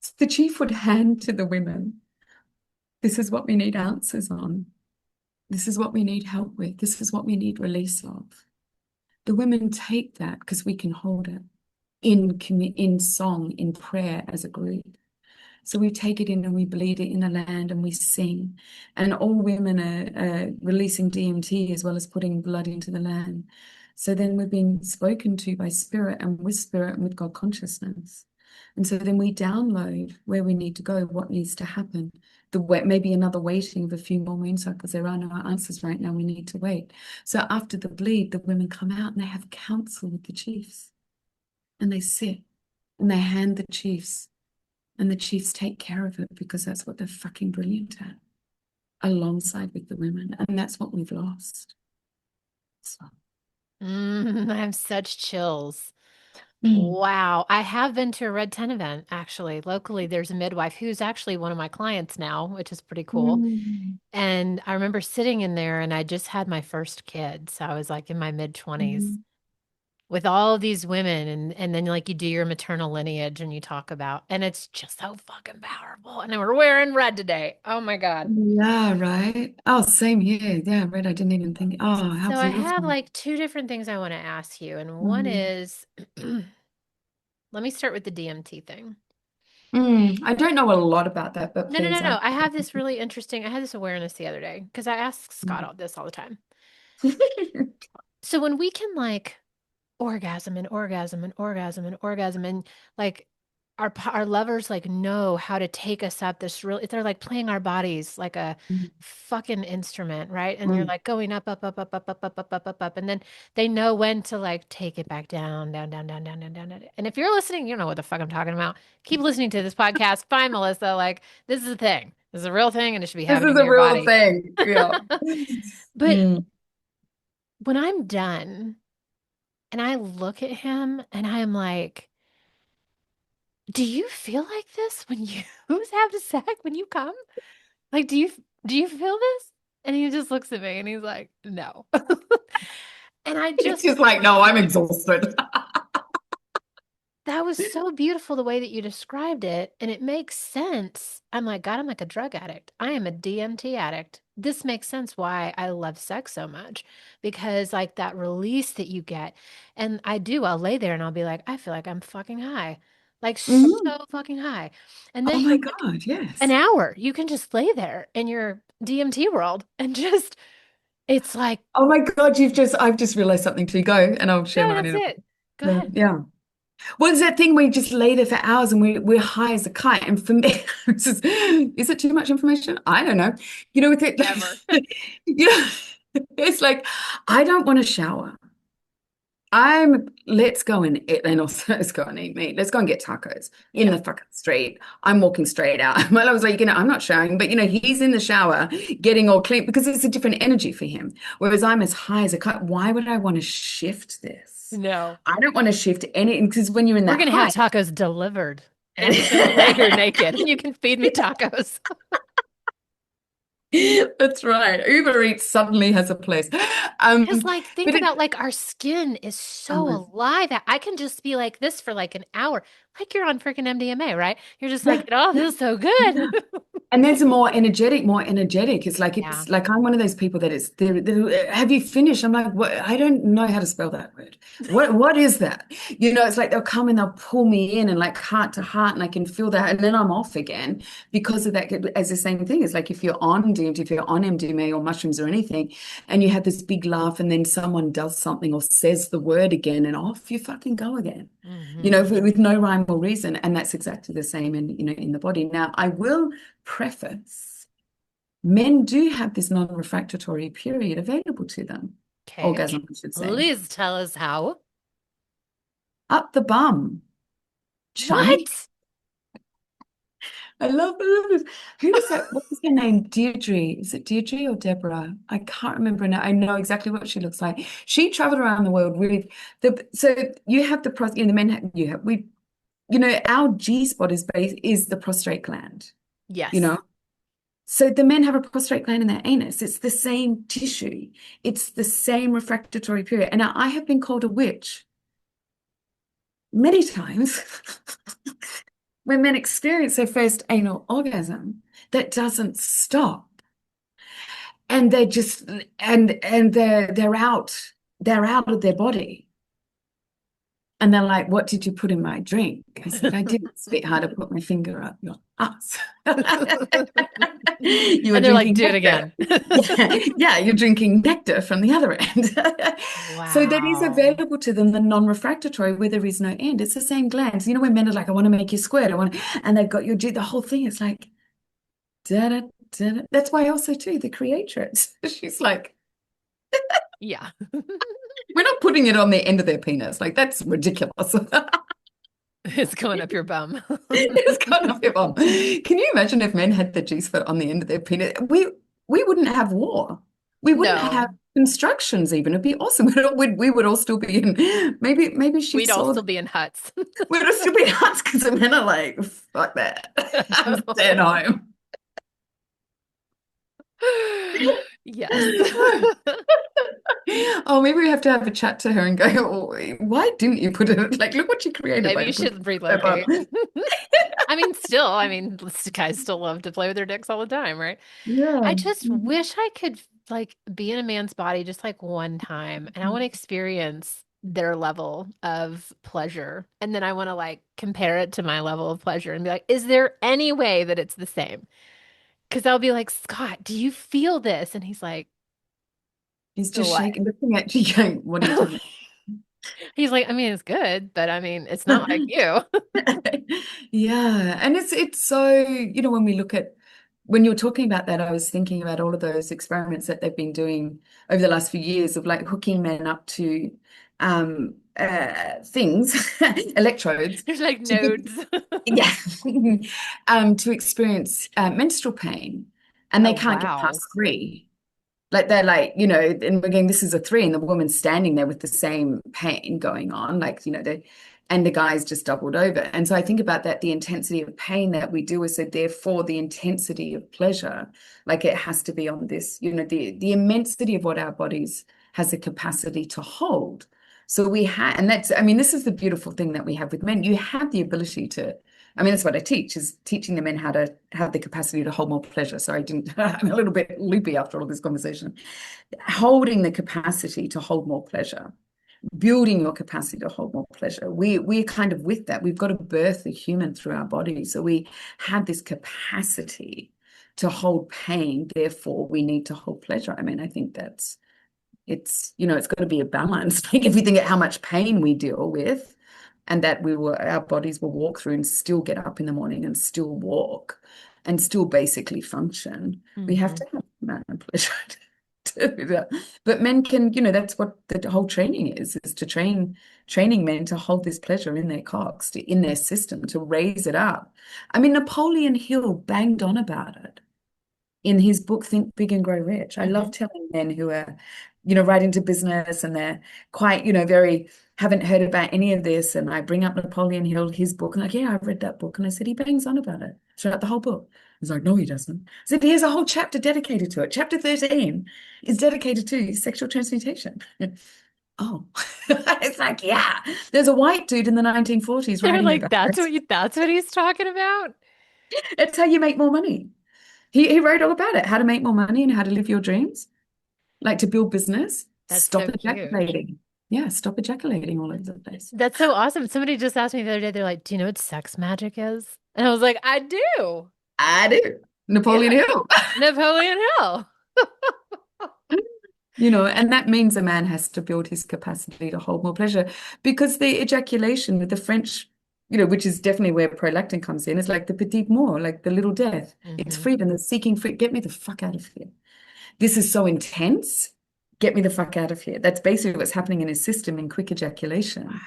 So the chief would hand to the women, this is what we need answers on. This is what we need help with. This is what we need release of. The women take that because we can hold it in song, in prayer as a group. So we take it in and we bleed it in the land and we sing. And all women are releasing DMT as well as putting blood into the land. So then we're being spoken to by spirit and with God consciousness. And so then we download where we need to go, what needs to happen. Maybe another waiting of a few more moon cycles. There are no answers right now. We need to wait. So after the bleed, the women come out and they have counsel with the chiefs. And they sit and they hand the chiefs. And the chiefs take care of it because that's what they're fucking brilliant at, alongside with the women. And that's what we've lost. So. I have such chills. Wow. I have been to a Red Tent event, actually. Locally, there's a midwife who's actually one of my clients now, which is pretty cool. And I remember sitting in there and I just had my first kid. So I was like in my mid-20s with all of these women. And then like you do your maternal lineage and you talk about, and it's just so fucking powerful. And we're wearing red today. Oh my God. Yeah, right. Oh, same here. Yeah, red. I didn't even think. Oh, how So I have beautiful. like two different things I want to ask you. And one is, let me start with the DMT thing. I don't know a lot about that, but No, no, no, please. no. I have this really interesting, I had this awareness the other day because I ask Scott all this all the time. So when we can like orgasm and orgasm and orgasm and orgasm and like our lovers like know how to take us up this real, they're like playing our bodies like a fucking instrument, right? And you're like going up, up, up, up, up, up, up, up, up, up, up, and then they know when to like take it back down, down, down, down, down, down, down, down. And if you're listening, you know what the fuck I'm talking about. Keep listening to this podcast. Find Melissa. Like this is a thing. This is a real thing, and it should be This happening is to a your real body. thing. Yeah. But when I'm done and I look at him and I'm like, do you feel like this when you have sex, when you come? Like, do you feel this? And he just looks at me and he's like, no. And It's just like, no, I'm exhausted. that was so beautiful the way that you described it. And it makes sense. I'm like, God, I'm like a drug addict. I am a DMT addict. This makes sense why I love sex so much because like that release that you get. And I'll lay there and I'll be like, I feel like I'm fucking high, like so fucking high. And Oh then my for like God, an yes. hour, you can just lay there in your DMT world and just, it's like, Oh my God, I've just realized something to go, and I'll share no, mine that's in a it. Go ahead. yeah. Well, it's that thing where you just lay there for hours and we're high as a kite. And for me, is it too much information? I don't know. With it, Never. it's like, I don't want to shower. Let's go and eat, and also let's go and eat meat. Let's go and get tacos in Yeah. the fucking street. I'm walking straight out. My was like, I'm not showering, but he's in the shower getting all clean because it's a different energy for him. Whereas I'm as high as a kite. Why would I want to shift this? No. I don't want to shift any because when you're in We're that going to have high, tacos delivered. And I'm just going to lay here naked and you can feed me tacos. That's right. Uber Eats suddenly has a place. Because, like, think But it, about like our skin is so oh, alive that I can just be like this for like an hour, like you're on freaking MDMA, right? You're just yeah. like, oh, this is so good. Yeah. And there's a more energetic. Yeah. It's like I'm one of those people that is have you finished? I'm like, what? I don't know how to spell that word. What is that? It's like they'll come and they'll pull me in and like heart to heart, and I can feel that, and then I'm off again because of that. As the same thing, it's like if you're on DMT, if you're on MDMA or mushrooms or anything, and you have this big laugh, and then someone does something or says the word again, and off you fucking go again. Hmm. With no rhyme or reason. And that's exactly the same in the body. Now, I will preface, men do have this non-refractory period available to them. Okay. Orgasm, I should say. Please tell us how. Up the bum, Shani. What? I love this. Who was that? What was her name? Deirdre. Is it Deirdre or Deborah? I can't remember now. I know exactly what she looks like. She traveled around the world with so you have the men, our G spot is the prostate gland, you Yes. know. So the men have a prostate gland in their anus. It's the same tissue. It's the same refractory period. And now I have been called a witch many times when men experience their first anal orgasm that doesn't stop. And they're just and they're out of their body. And they're like, what did you put in my drink? I said, I didn't, sweetheart. I put my finger up your ass. You were And they're like, drinking do it nectar. again. Yeah, you're drinking nectar from the other end. So that is Wow. available to them, the non-refractory, where there is no end. It's the same glands. When men are like, I want to make you squirt, and they've got the whole thing. It's like, da, da, da, da. That's why also too, the creatrix, she's like, Yeah. we're not putting it on the end of their penis. Like, that's ridiculous. It's going up your bum. It's kind of people. Can you imagine if men had the G-spot on the end of their penis? We wouldn't have war. We wouldn't have No, constructions even. It'd be awesome. We would all still be in. Maybe she we'd all saw. still be in huts. We'd all still be in huts because the men are like, fuck that. I'm staying home. Yes. Oh, maybe we have to have a chat to her and go, oh, why didn't you put it? Like, look what you created Maybe by you putting should that up. relocate. Guys still love to play with their dicks all the time, right? I Yeah. just wish I could like be in a man's body just like one time, and I want to experience their level of pleasure. And then I want to like compare it to my level of pleasure and be like, is there any way that it's the same? Because I'll be like, Scott, do you feel this? And he's like, He's just what? shaking, looking at you, going, what are you talking He's like, I mean, it's good, but I mean, it's not like you. Yeah, and it's so, when we look at when you were talking about that, I was thinking about all of those experiments that they've been doing over the last few years of like hooking men up to things, electrodes, There's like to get, nodes. yeah, to experience menstrual pain, and Oh, they can't get wow. past three. Like they're like, and we're going, this is a three, and the woman's standing there with the same pain going on, like, and the guy's just doubled over. And so I think about that, the intensity of pain that we do is so therefore the intensity of pleasure, like it has to be on this, the immensity of what our bodies has the capacity to hold. So we have, and that's, I mean, this is the beautiful thing that we have with men. You have the ability to, I mean, that's what I teach, is teaching the men how to have the capacity to hold more pleasure. So I'm a little bit loopy after all this conversation. Holding the capacity to hold more pleasure, building your capacity to hold more pleasure. We're kind of with that. We've got to birth the human through our body. So we have this capacity to hold pain. Therefore, we need to hold pleasure. I mean, I think it's got to be a balance. Like if you think of how much pain we deal with, and that our bodies will walk through and still get up in the morning and still walk and still basically function. We have Hmm. to have a amount of pleasure to do that. But men can, that's what the whole training is to training men to hold this pleasure in their cocks, in their system, to raise it up. I mean, Napoleon Hill banged on about it. in his book, Think Big and Grow Rich. I love telling men who are, right into business and they're quite, very haven't heard about any of this. And I bring up Napoleon Hill, his book, and like, yeah, I've read that book. And I said, he bangs on about it throughout the whole book. He's like, no, he doesn't. I said, here's a whole chapter dedicated to it. Chapter 13 is dedicated to sexual transmutation. Oh, it's like, yeah, there's a white dude in the 1940s They're writing like, about it. that's what he's talking about. It's how you make more money. He wrote all about it, how to make more money and how to live your dreams, like to build business. That's Stop so cute. ejaculating. Yeah, stop ejaculating all over the place. That's so awesome. Somebody just asked me the other day, they're like, do you know what sex magic is? And I was like, I do. I do. Napoleon Yeah. Hill. Napoleon Hill. And that means a man has to build his capacity to hold more pleasure because the ejaculation with the French, which is definitely where prolactin comes in, is like the petit mort, like the little death. It's freedom, it's seeking free. Get me the fuck out of here. This is so intense. Get me the fuck out of here. That's basically what's happening in his system in quick ejaculation. Wow.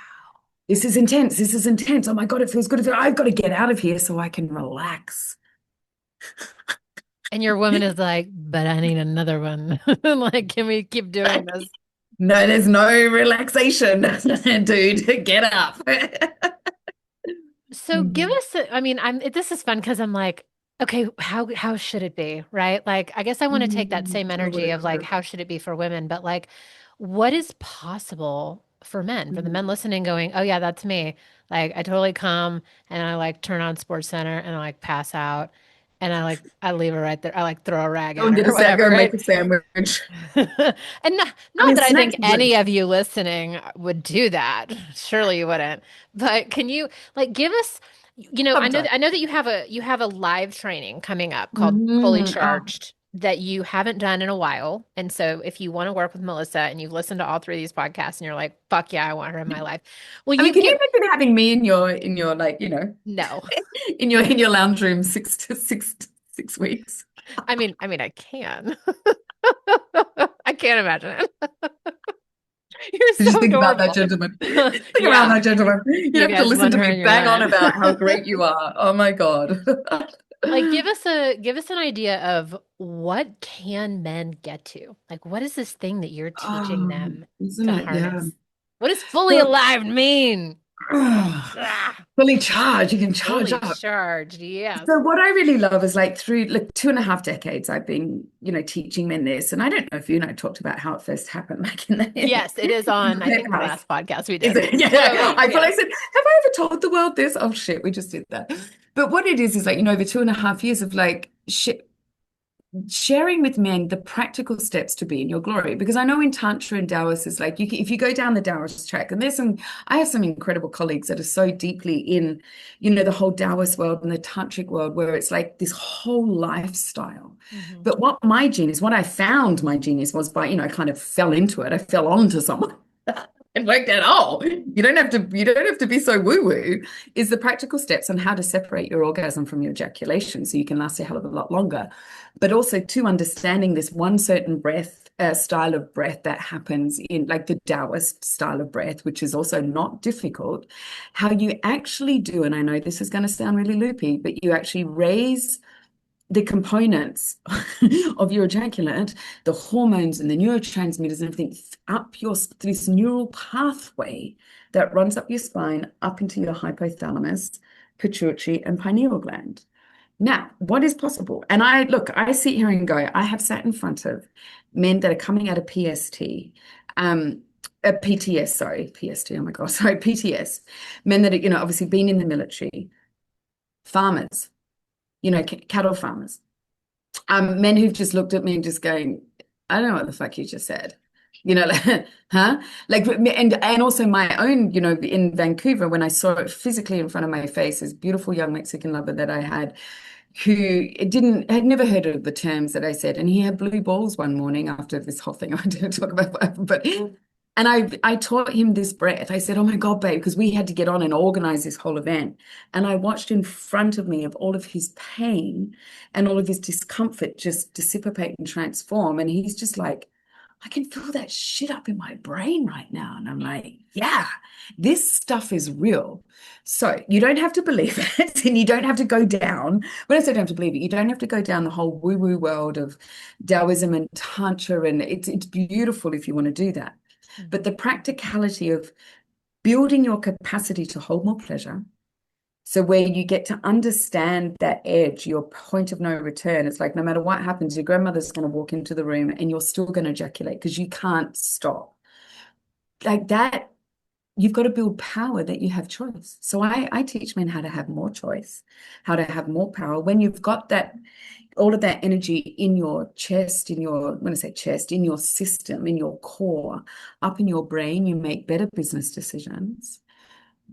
This is intense. This is intense. Oh my God, it feels good. I've got to get out of here so I can relax. And your woman is like, but I need another one. Like, can we keep doing this? No, there's no relaxation, dude. Get up. So give us, this is fun because I'm like, okay, how should it be, right? Like, I guess I want to take that same energy of like, how should it be for women? But like, what is possible for men, for the men listening going, oh yeah, that's me. Like, I totally come and I like turn on Sports Center and I like pass out and I leave her right there. I like throw a rag Go at and get her a or whatever, go right? make a sandwich. And not that I think any of you listening would do that. Surely you wouldn't. But can you like give us, I know that you have a live training coming up called Fully Charged that you haven't done in a while. And so if you want to work with Melissa and you've listened to all three of these podcasts and you're like, fuck yeah, I want her in my life. Well, can you imagine having me in your like, no. in your lounge room 6 weeks? I mean, I can. I can't imagine it. You're so just think adorable. about that gentleman. Think about that gentleman. You have to listen to me bang on about how great you are. Oh my God. Like give us an idea of what can men get to? Like what is this thing that you're teaching them to harness? Yeah. What does fully alive mean? Fully charged. You can charge fully up. Charged, yeah. So what I really love is like through 2.5 decades I've been, teaching men this. And I don't know if you and I talked about how it first happened back in the Yes, it is on, I think, the last podcast we did. Is it? Yeah. I feel like I said, have I ever told the world this? Oh shit, we just did that. But what it is like, the 2.5 years of like sharing with men the practical steps to be in your glory, because I know in Tantra and Taoist is like if you go down the Taoist track, and I have some incredible colleagues that are so deeply in the whole Taoist world and the Tantric world where it's like this whole lifestyle. But what I found my genius was by I kind of fell into it. I fell onto someone and worked out, you don't have to be so woo-woo, is the practical steps on how to separate your orgasm from your ejaculation so you can last a hell of a lot longer. But also to understanding this one certain breath, style of breath that happens in like the Taoist style of breath, which is also not difficult, how you actually do, and I know this is going to sound really loopy, but you actually raise the components of your ejaculate, the hormones and the neurotransmitters and everything up this neural pathway that runs up your spine, up into your hypothalamus, pituitary, and pineal gland. Now, what is possible? And I sit here and go, I have sat in front of men that are coming out of PTS, PTS, men that are, obviously been in the military, farmers, cattle farmers, men who've just looked at me and just going, I don't know what the fuck you just said. Like, huh? Like, and also my own, in Vancouver, when I saw it physically in front of my face, this beautiful young Mexican lover that I had, who had never heard of the terms that I said, and he had blue balls one morning after this whole thing. I didn't talk about, but and I taught him this breath. I said, oh my God, babe, because we had to get on and organize this whole event. And I watched in front of me of all of his pain and all of his discomfort just dissipate and transform. And he's just like, I can feel that shit up in my brain right now. And I'm like, yeah, this stuff is real. So you don't have to believe it and you don't have to go down. When I say don't have to believe it, you don't have to go down the whole woo-woo world of Taoism and Tantra. And it's beautiful if you want to do that. But the practicality of building your capacity to hold more pleasure. So where you get to understand that edge, your point of no return, it's like no matter what happens, your grandmother's going to walk into the room and you're still going to ejaculate because you can't stop. Like that, you've got to build power that you have choice. So I teach men how to have more choice, how to have more power. When you've got that, all of that energy in your chest, when I say chest, in your system, in your core, up in your brain, you make better business decisions.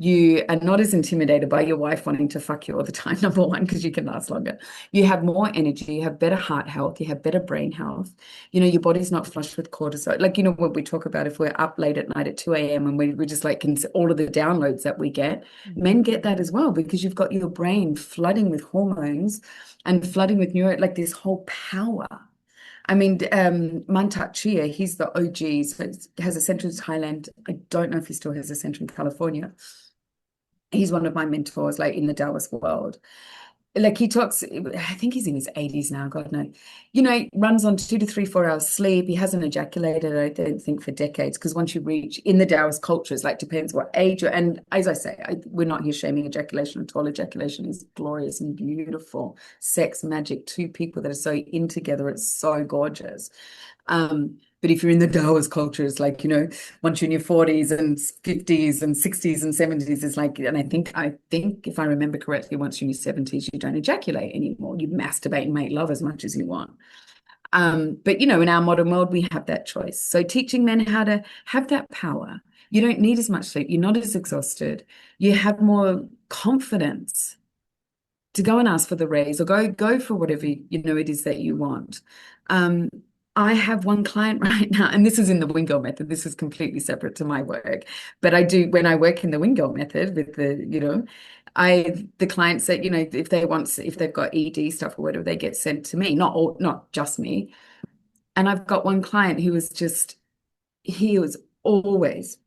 You are not as intimidated by your wife wanting to fuck you all the time, number one, because you can last longer. You have more energy, you have better heart health, you have better brain health. Your body's not flushed with cortisol. Like, what we talk about if we're up late at night at 2 a.m. and we just like all of the downloads that we get, men get that as well because you've got your brain flooding with hormones and flooding with like this whole power. I mean, Mantak Chia, he's the OG, so has a center in Thailand. I don't know if he still has a center in California. He's one of my mentors, like in the Taoist world. Like he talks, I think he's in his 80s now, God knows. Runs on 2 to 3, 4 hours sleep. He hasn't ejaculated, I don't think, for decades. Because once you reach in the Taoist cultures, like depends what age you're, and as I say, we're not here shaming ejaculation at all. Ejaculation is glorious and beautiful. Sex magic, two people that are so in together, it's so gorgeous. But if you're in the Taoist culture, it's like, once you're in your 40s and 50s and 60s and 70s, it's like, and I think if I remember correctly, once you're in your 70s, you don't ejaculate anymore. You masturbate and make love as much as you want. But, in our modern world, we have that choice. So teaching men how to have that power. You don't need as much sleep. You're not as exhausted. You have more confidence to go and ask for the raise or go for whatever, it is that you want. I have one client right now, and this is in the Wingirl method. This is completely separate to my work. But when I work in the Wingirl method with the clients that, if they've got ED stuff or whatever, they get sent to me, not just me. And I've got one client who he was always,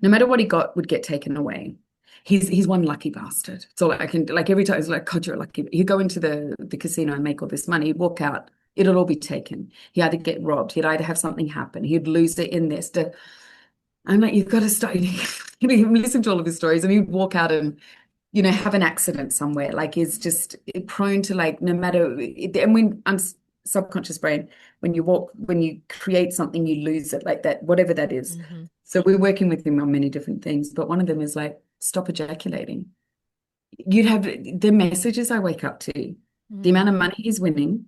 no matter what he got, would get taken away. He's one lucky bastard. So I can, like, every time it's like, God, you're lucky. He'd go into the casino and make all this money. He'd walk out. It'll all be taken. He'd either get robbed. He'd either have something happen. He'd lose it in this. I'm like, you've got to start. Listen to all of his stories, and he'd walk out and, have an accident somewhere. Like, he's just prone to, like, no matter. And when I'm subconscious brain, when you create something, you lose it, like that, whatever that is. Mm-hmm. So we're working with him on many different things, but one of them is like, stop ejaculating. You'd have the messages I wake up to, the amount of money he's winning.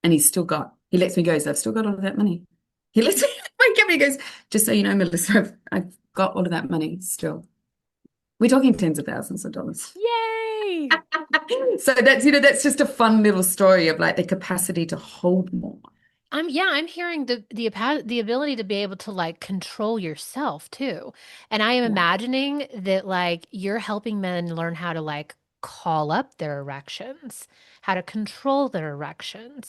And he lets me go. So I've still got all of that money. He lets me wake up. He goes, just so you know, Melissa, I've got all of that money still. We're talking tens of thousands of dollars. Yay! So that's just a fun little story of like the capacity to hold more. I'm hearing the ability to be able to like control yourself too. And I am imagining that like you're helping men learn how to like call up their erections, how to control their erections.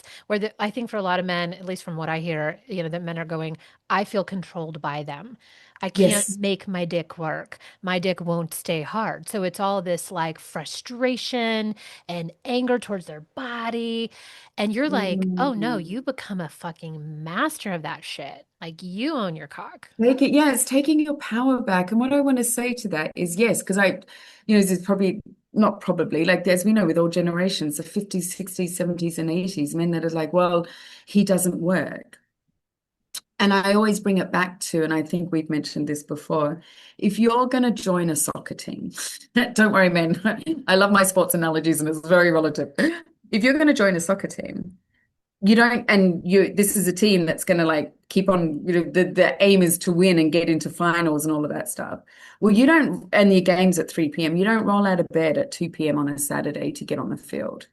I think for a lot of men, at least from what I hear, that men are going, I feel controlled by them. I can't make my dick work. My dick won't stay hard. So it's all this like frustration and anger towards their body. And you're like, oh no, you become a fucking master of that shit. Like you own your cock. It's taking your power back. And what I want to say to that is yes, because this is probably not probably, like, as we know with all generations, the 50s, 60s, 70s, and 80s, men that are like, well, he doesn't work. And I always bring it back to, and I think we've mentioned this before, if you're going to join a soccer team, don't worry, men, I love my sports analogies and it's very relative. If you're going to join a soccer team, this is a team that's going to like keep on, the aim is to win and get into finals and all of that stuff. Well, and your game's at 3 p.m. You don't roll out of bed at 2 p.m. on a Saturday to get on the field.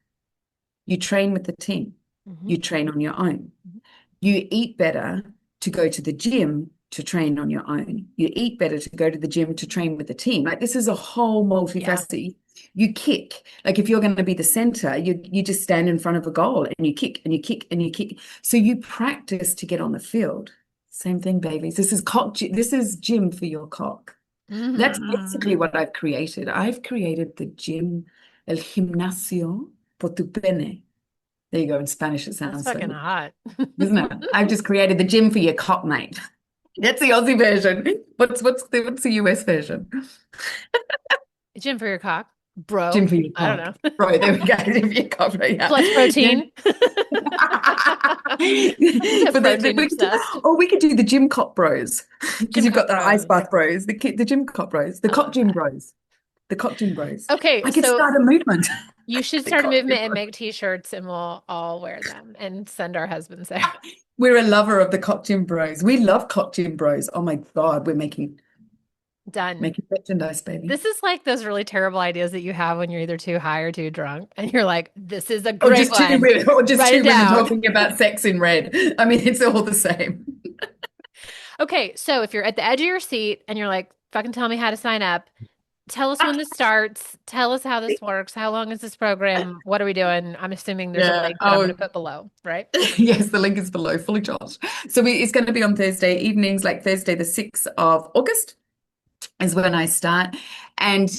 You train with the team. Mm-hmm. You train on your own. Mm-hmm. You eat better to go to the gym to train on your own. You eat better to go to the gym to train with the team. Like, this is a whole multifaceted. You kick. Like if you're going to be the center, you just stand in front of a goal and you kick and you kick and you kick. So you practice to get on the field. Same thing, babies. This is gym for your cock. That's basically what I've created. I've created the gym, el gimnasio por tu pene. There you go. In Spanish, it sounds That's fucking hot. isn't it? I've just created the gym for your cock, mate. That's the Aussie version. What's the US version? Gym for your cock, bro. Gym for your cock. I don't know. Right, there we go. Gym for your cock. Right, yeah. Plus protein. Or we could do the gym cop bros, because you've got the ice bath bros, the gym cop bros, the cock gym bros, the cock gym bros. Okay, I could start a movement. You should start a movement and make t-shirts, and we'll all wear them and send our husbands there. We're a lover of the cock gym bros. We love cock gym bros. Oh my God, we're making merchandise, baby. This is like those really terrible ideas that you have when you're either too high or too drunk, and you're like, "This is a great one." Or just two women talking about sex in red. I mean, it's all the same. Okay, so if you're at the edge of your seat and you're like, "Fucking tell me how to sign up," tell us when this starts. Tell us how this works. How long is this program? What are we doing? I'm assuming there's a link that I'm going to put below, right? Yes, the link is below, fully charged. So it's going to be on Thursday evenings, like Thursday, the 6th of August is when I start. And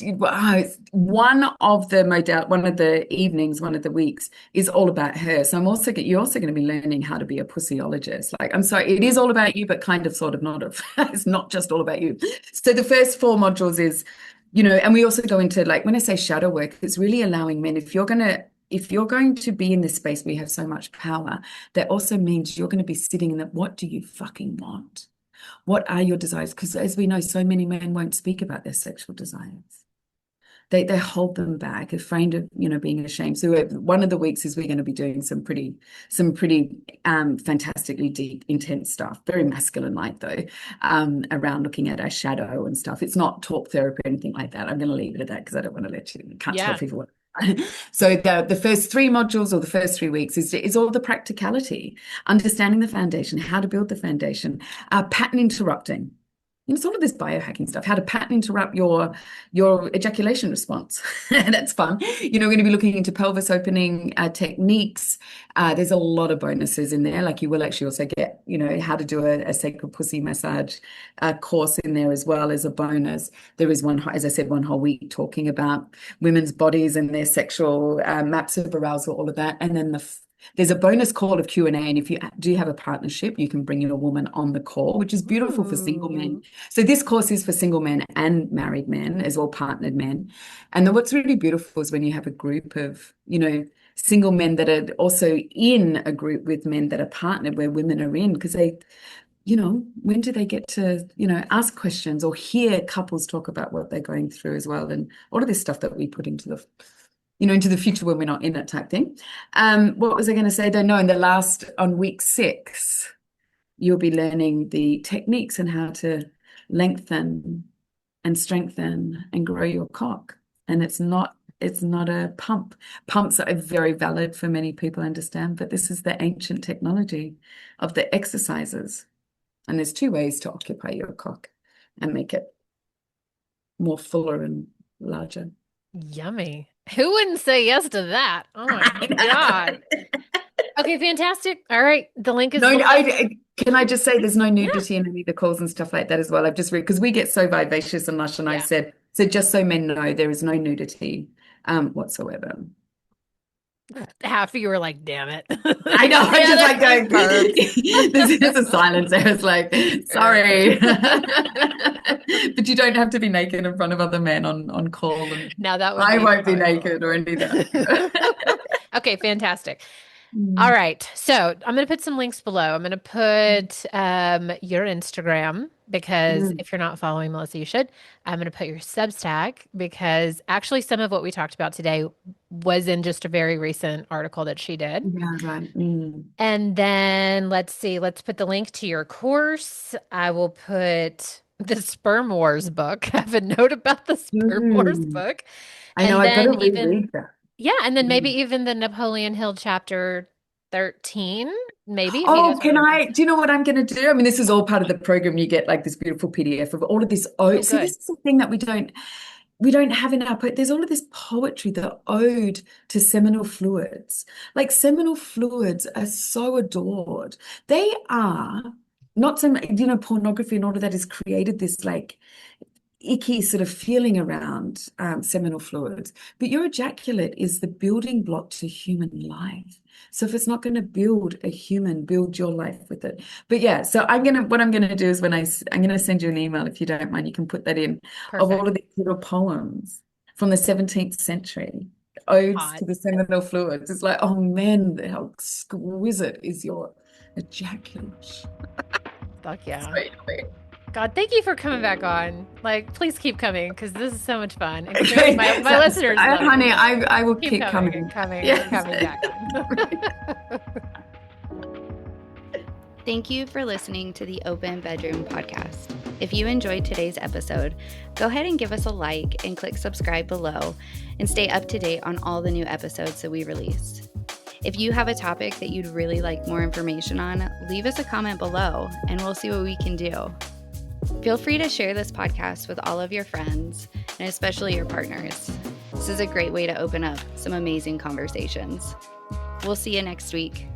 one of the evenings, one of the weeks is all about her. So you're also going to be learning how to be a pussyologist. Like, I'm sorry, it is all about you, but kind of, sort of, not of. It's not just all about you. So the first 4 modules is, and we also go into, like, when I say shadow work, it's really allowing men, if you're going to be in this space where you have so much power, that also means you're going to be sitting in that, what do you fucking want? What are your desires? Because as we know, so many men won't speak about their sexual desires. They hold them back, afraid of being ashamed. So one of the weeks is we're going to be doing some pretty fantastically deep, intense stuff, very masculine like though, around looking at our shadow and stuff. It's not talk therapy or anything like that. I'm going to leave it at that because I don't want to can't tell people what. So the first 3 modules, or the first 3 weeks, is all the practicality, understanding the foundation, how to build the foundation, pattern interrupting. It's all of this biohacking stuff, how to pattern interrupt your ejaculation response. That's fun. We're going to be looking into pelvis opening techniques. There's a lot of bonuses in there. Like, you will actually also get, how to do a sacred pussy massage course in there as well as a bonus. There is one, as I said, one whole week talking about women's bodies and their sexual maps of arousal, all of that. And then there's a bonus call of Q&A, and if you do have a partnership, you can bring in a woman on the call, which is beautiful for single men. So this course is for single men and married men, as well, partnered men. And then what's really beautiful is when you have a group of, single men that are also in a group with men that are partnered, where women are in, because they, when do they get to, ask questions or hear couples talk about what they're going through as well, and all of this stuff that we put into the future when we're not in it, type thing. What was I going to say though? No, on week 6, you'll be learning the techniques and how to lengthen and strengthen and grow your cock. And it's not a pump. Pumps are very valid for many people, understand, but this is the ancient technology of the exercises. And there's 2 ways to occupy your cock and make it more fuller and larger. Yummy. Who wouldn't say yes to that? Oh my God. Okay, fantastic. All right. The link is can I just say there's no nudity in any of the calls and stuff like that as well. I've just read, because we get so vivacious and lush, and I said, so just so men know, there is no nudity whatsoever. Half of you were like, damn it. I know. I'm just like going, there's a silence there. It's like, sorry. But you don't have to be naked in front of other men on call. And now that I won't be naked or anything. Okay, fantastic. All right. So I'm going to put some links below. I'm going to put your Instagram, because if you're not following Melissa, you should. I'm going to put your Substack, because actually some of what we talked about today was in just a very recent article that she did. Yeah, right. And then let's put the link to your course. I will put the Sperm Wars book. I have a note about the Sperm Wars book. I know, I've got to reread that. Yeah, and then maybe even the Napoleon Hill chapter 13, maybe. Oh, do you know what I'm going to do? I mean, this is all part of the program. You get like this beautiful PDF of all of this. So this is the thing that we don't, we don't have in our there's all of this poetry, the ode to seminal fluids. Like seminal fluids are so adored. They are not so, pornography and all of that has created this like icky sort of feeling around seminal fluids. But your ejaculate is the building block to human life. So if it's not going to build a human, build your life with it. But yeah, so what I'm gonna do is I'm gonna send you an email if you don't mind. You can put that in of all Perfect. of these little poems from the 17th century, odes Hot. to the seminal fluids. It's like, oh man, how exquisite is your ejaculation. Fuck yeah. So, God, thank you for coming back on. Like, please keep coming because this is so much fun. And okay. my listeners love honey, it. I will Keep keep coming coming. and coming Yes. and coming back on. Thank you for listening to the Open Bedroom podcast. If you enjoyed today's episode, go ahead and give us a like and click subscribe below and stay up to date on all the new episodes that we release. If you have a topic that you'd really like more information on, leave us a comment below and we'll see what we can do. Feel free to share this podcast with all of your friends and especially your partners. This is a great way to open up some amazing conversations. We'll see you next week.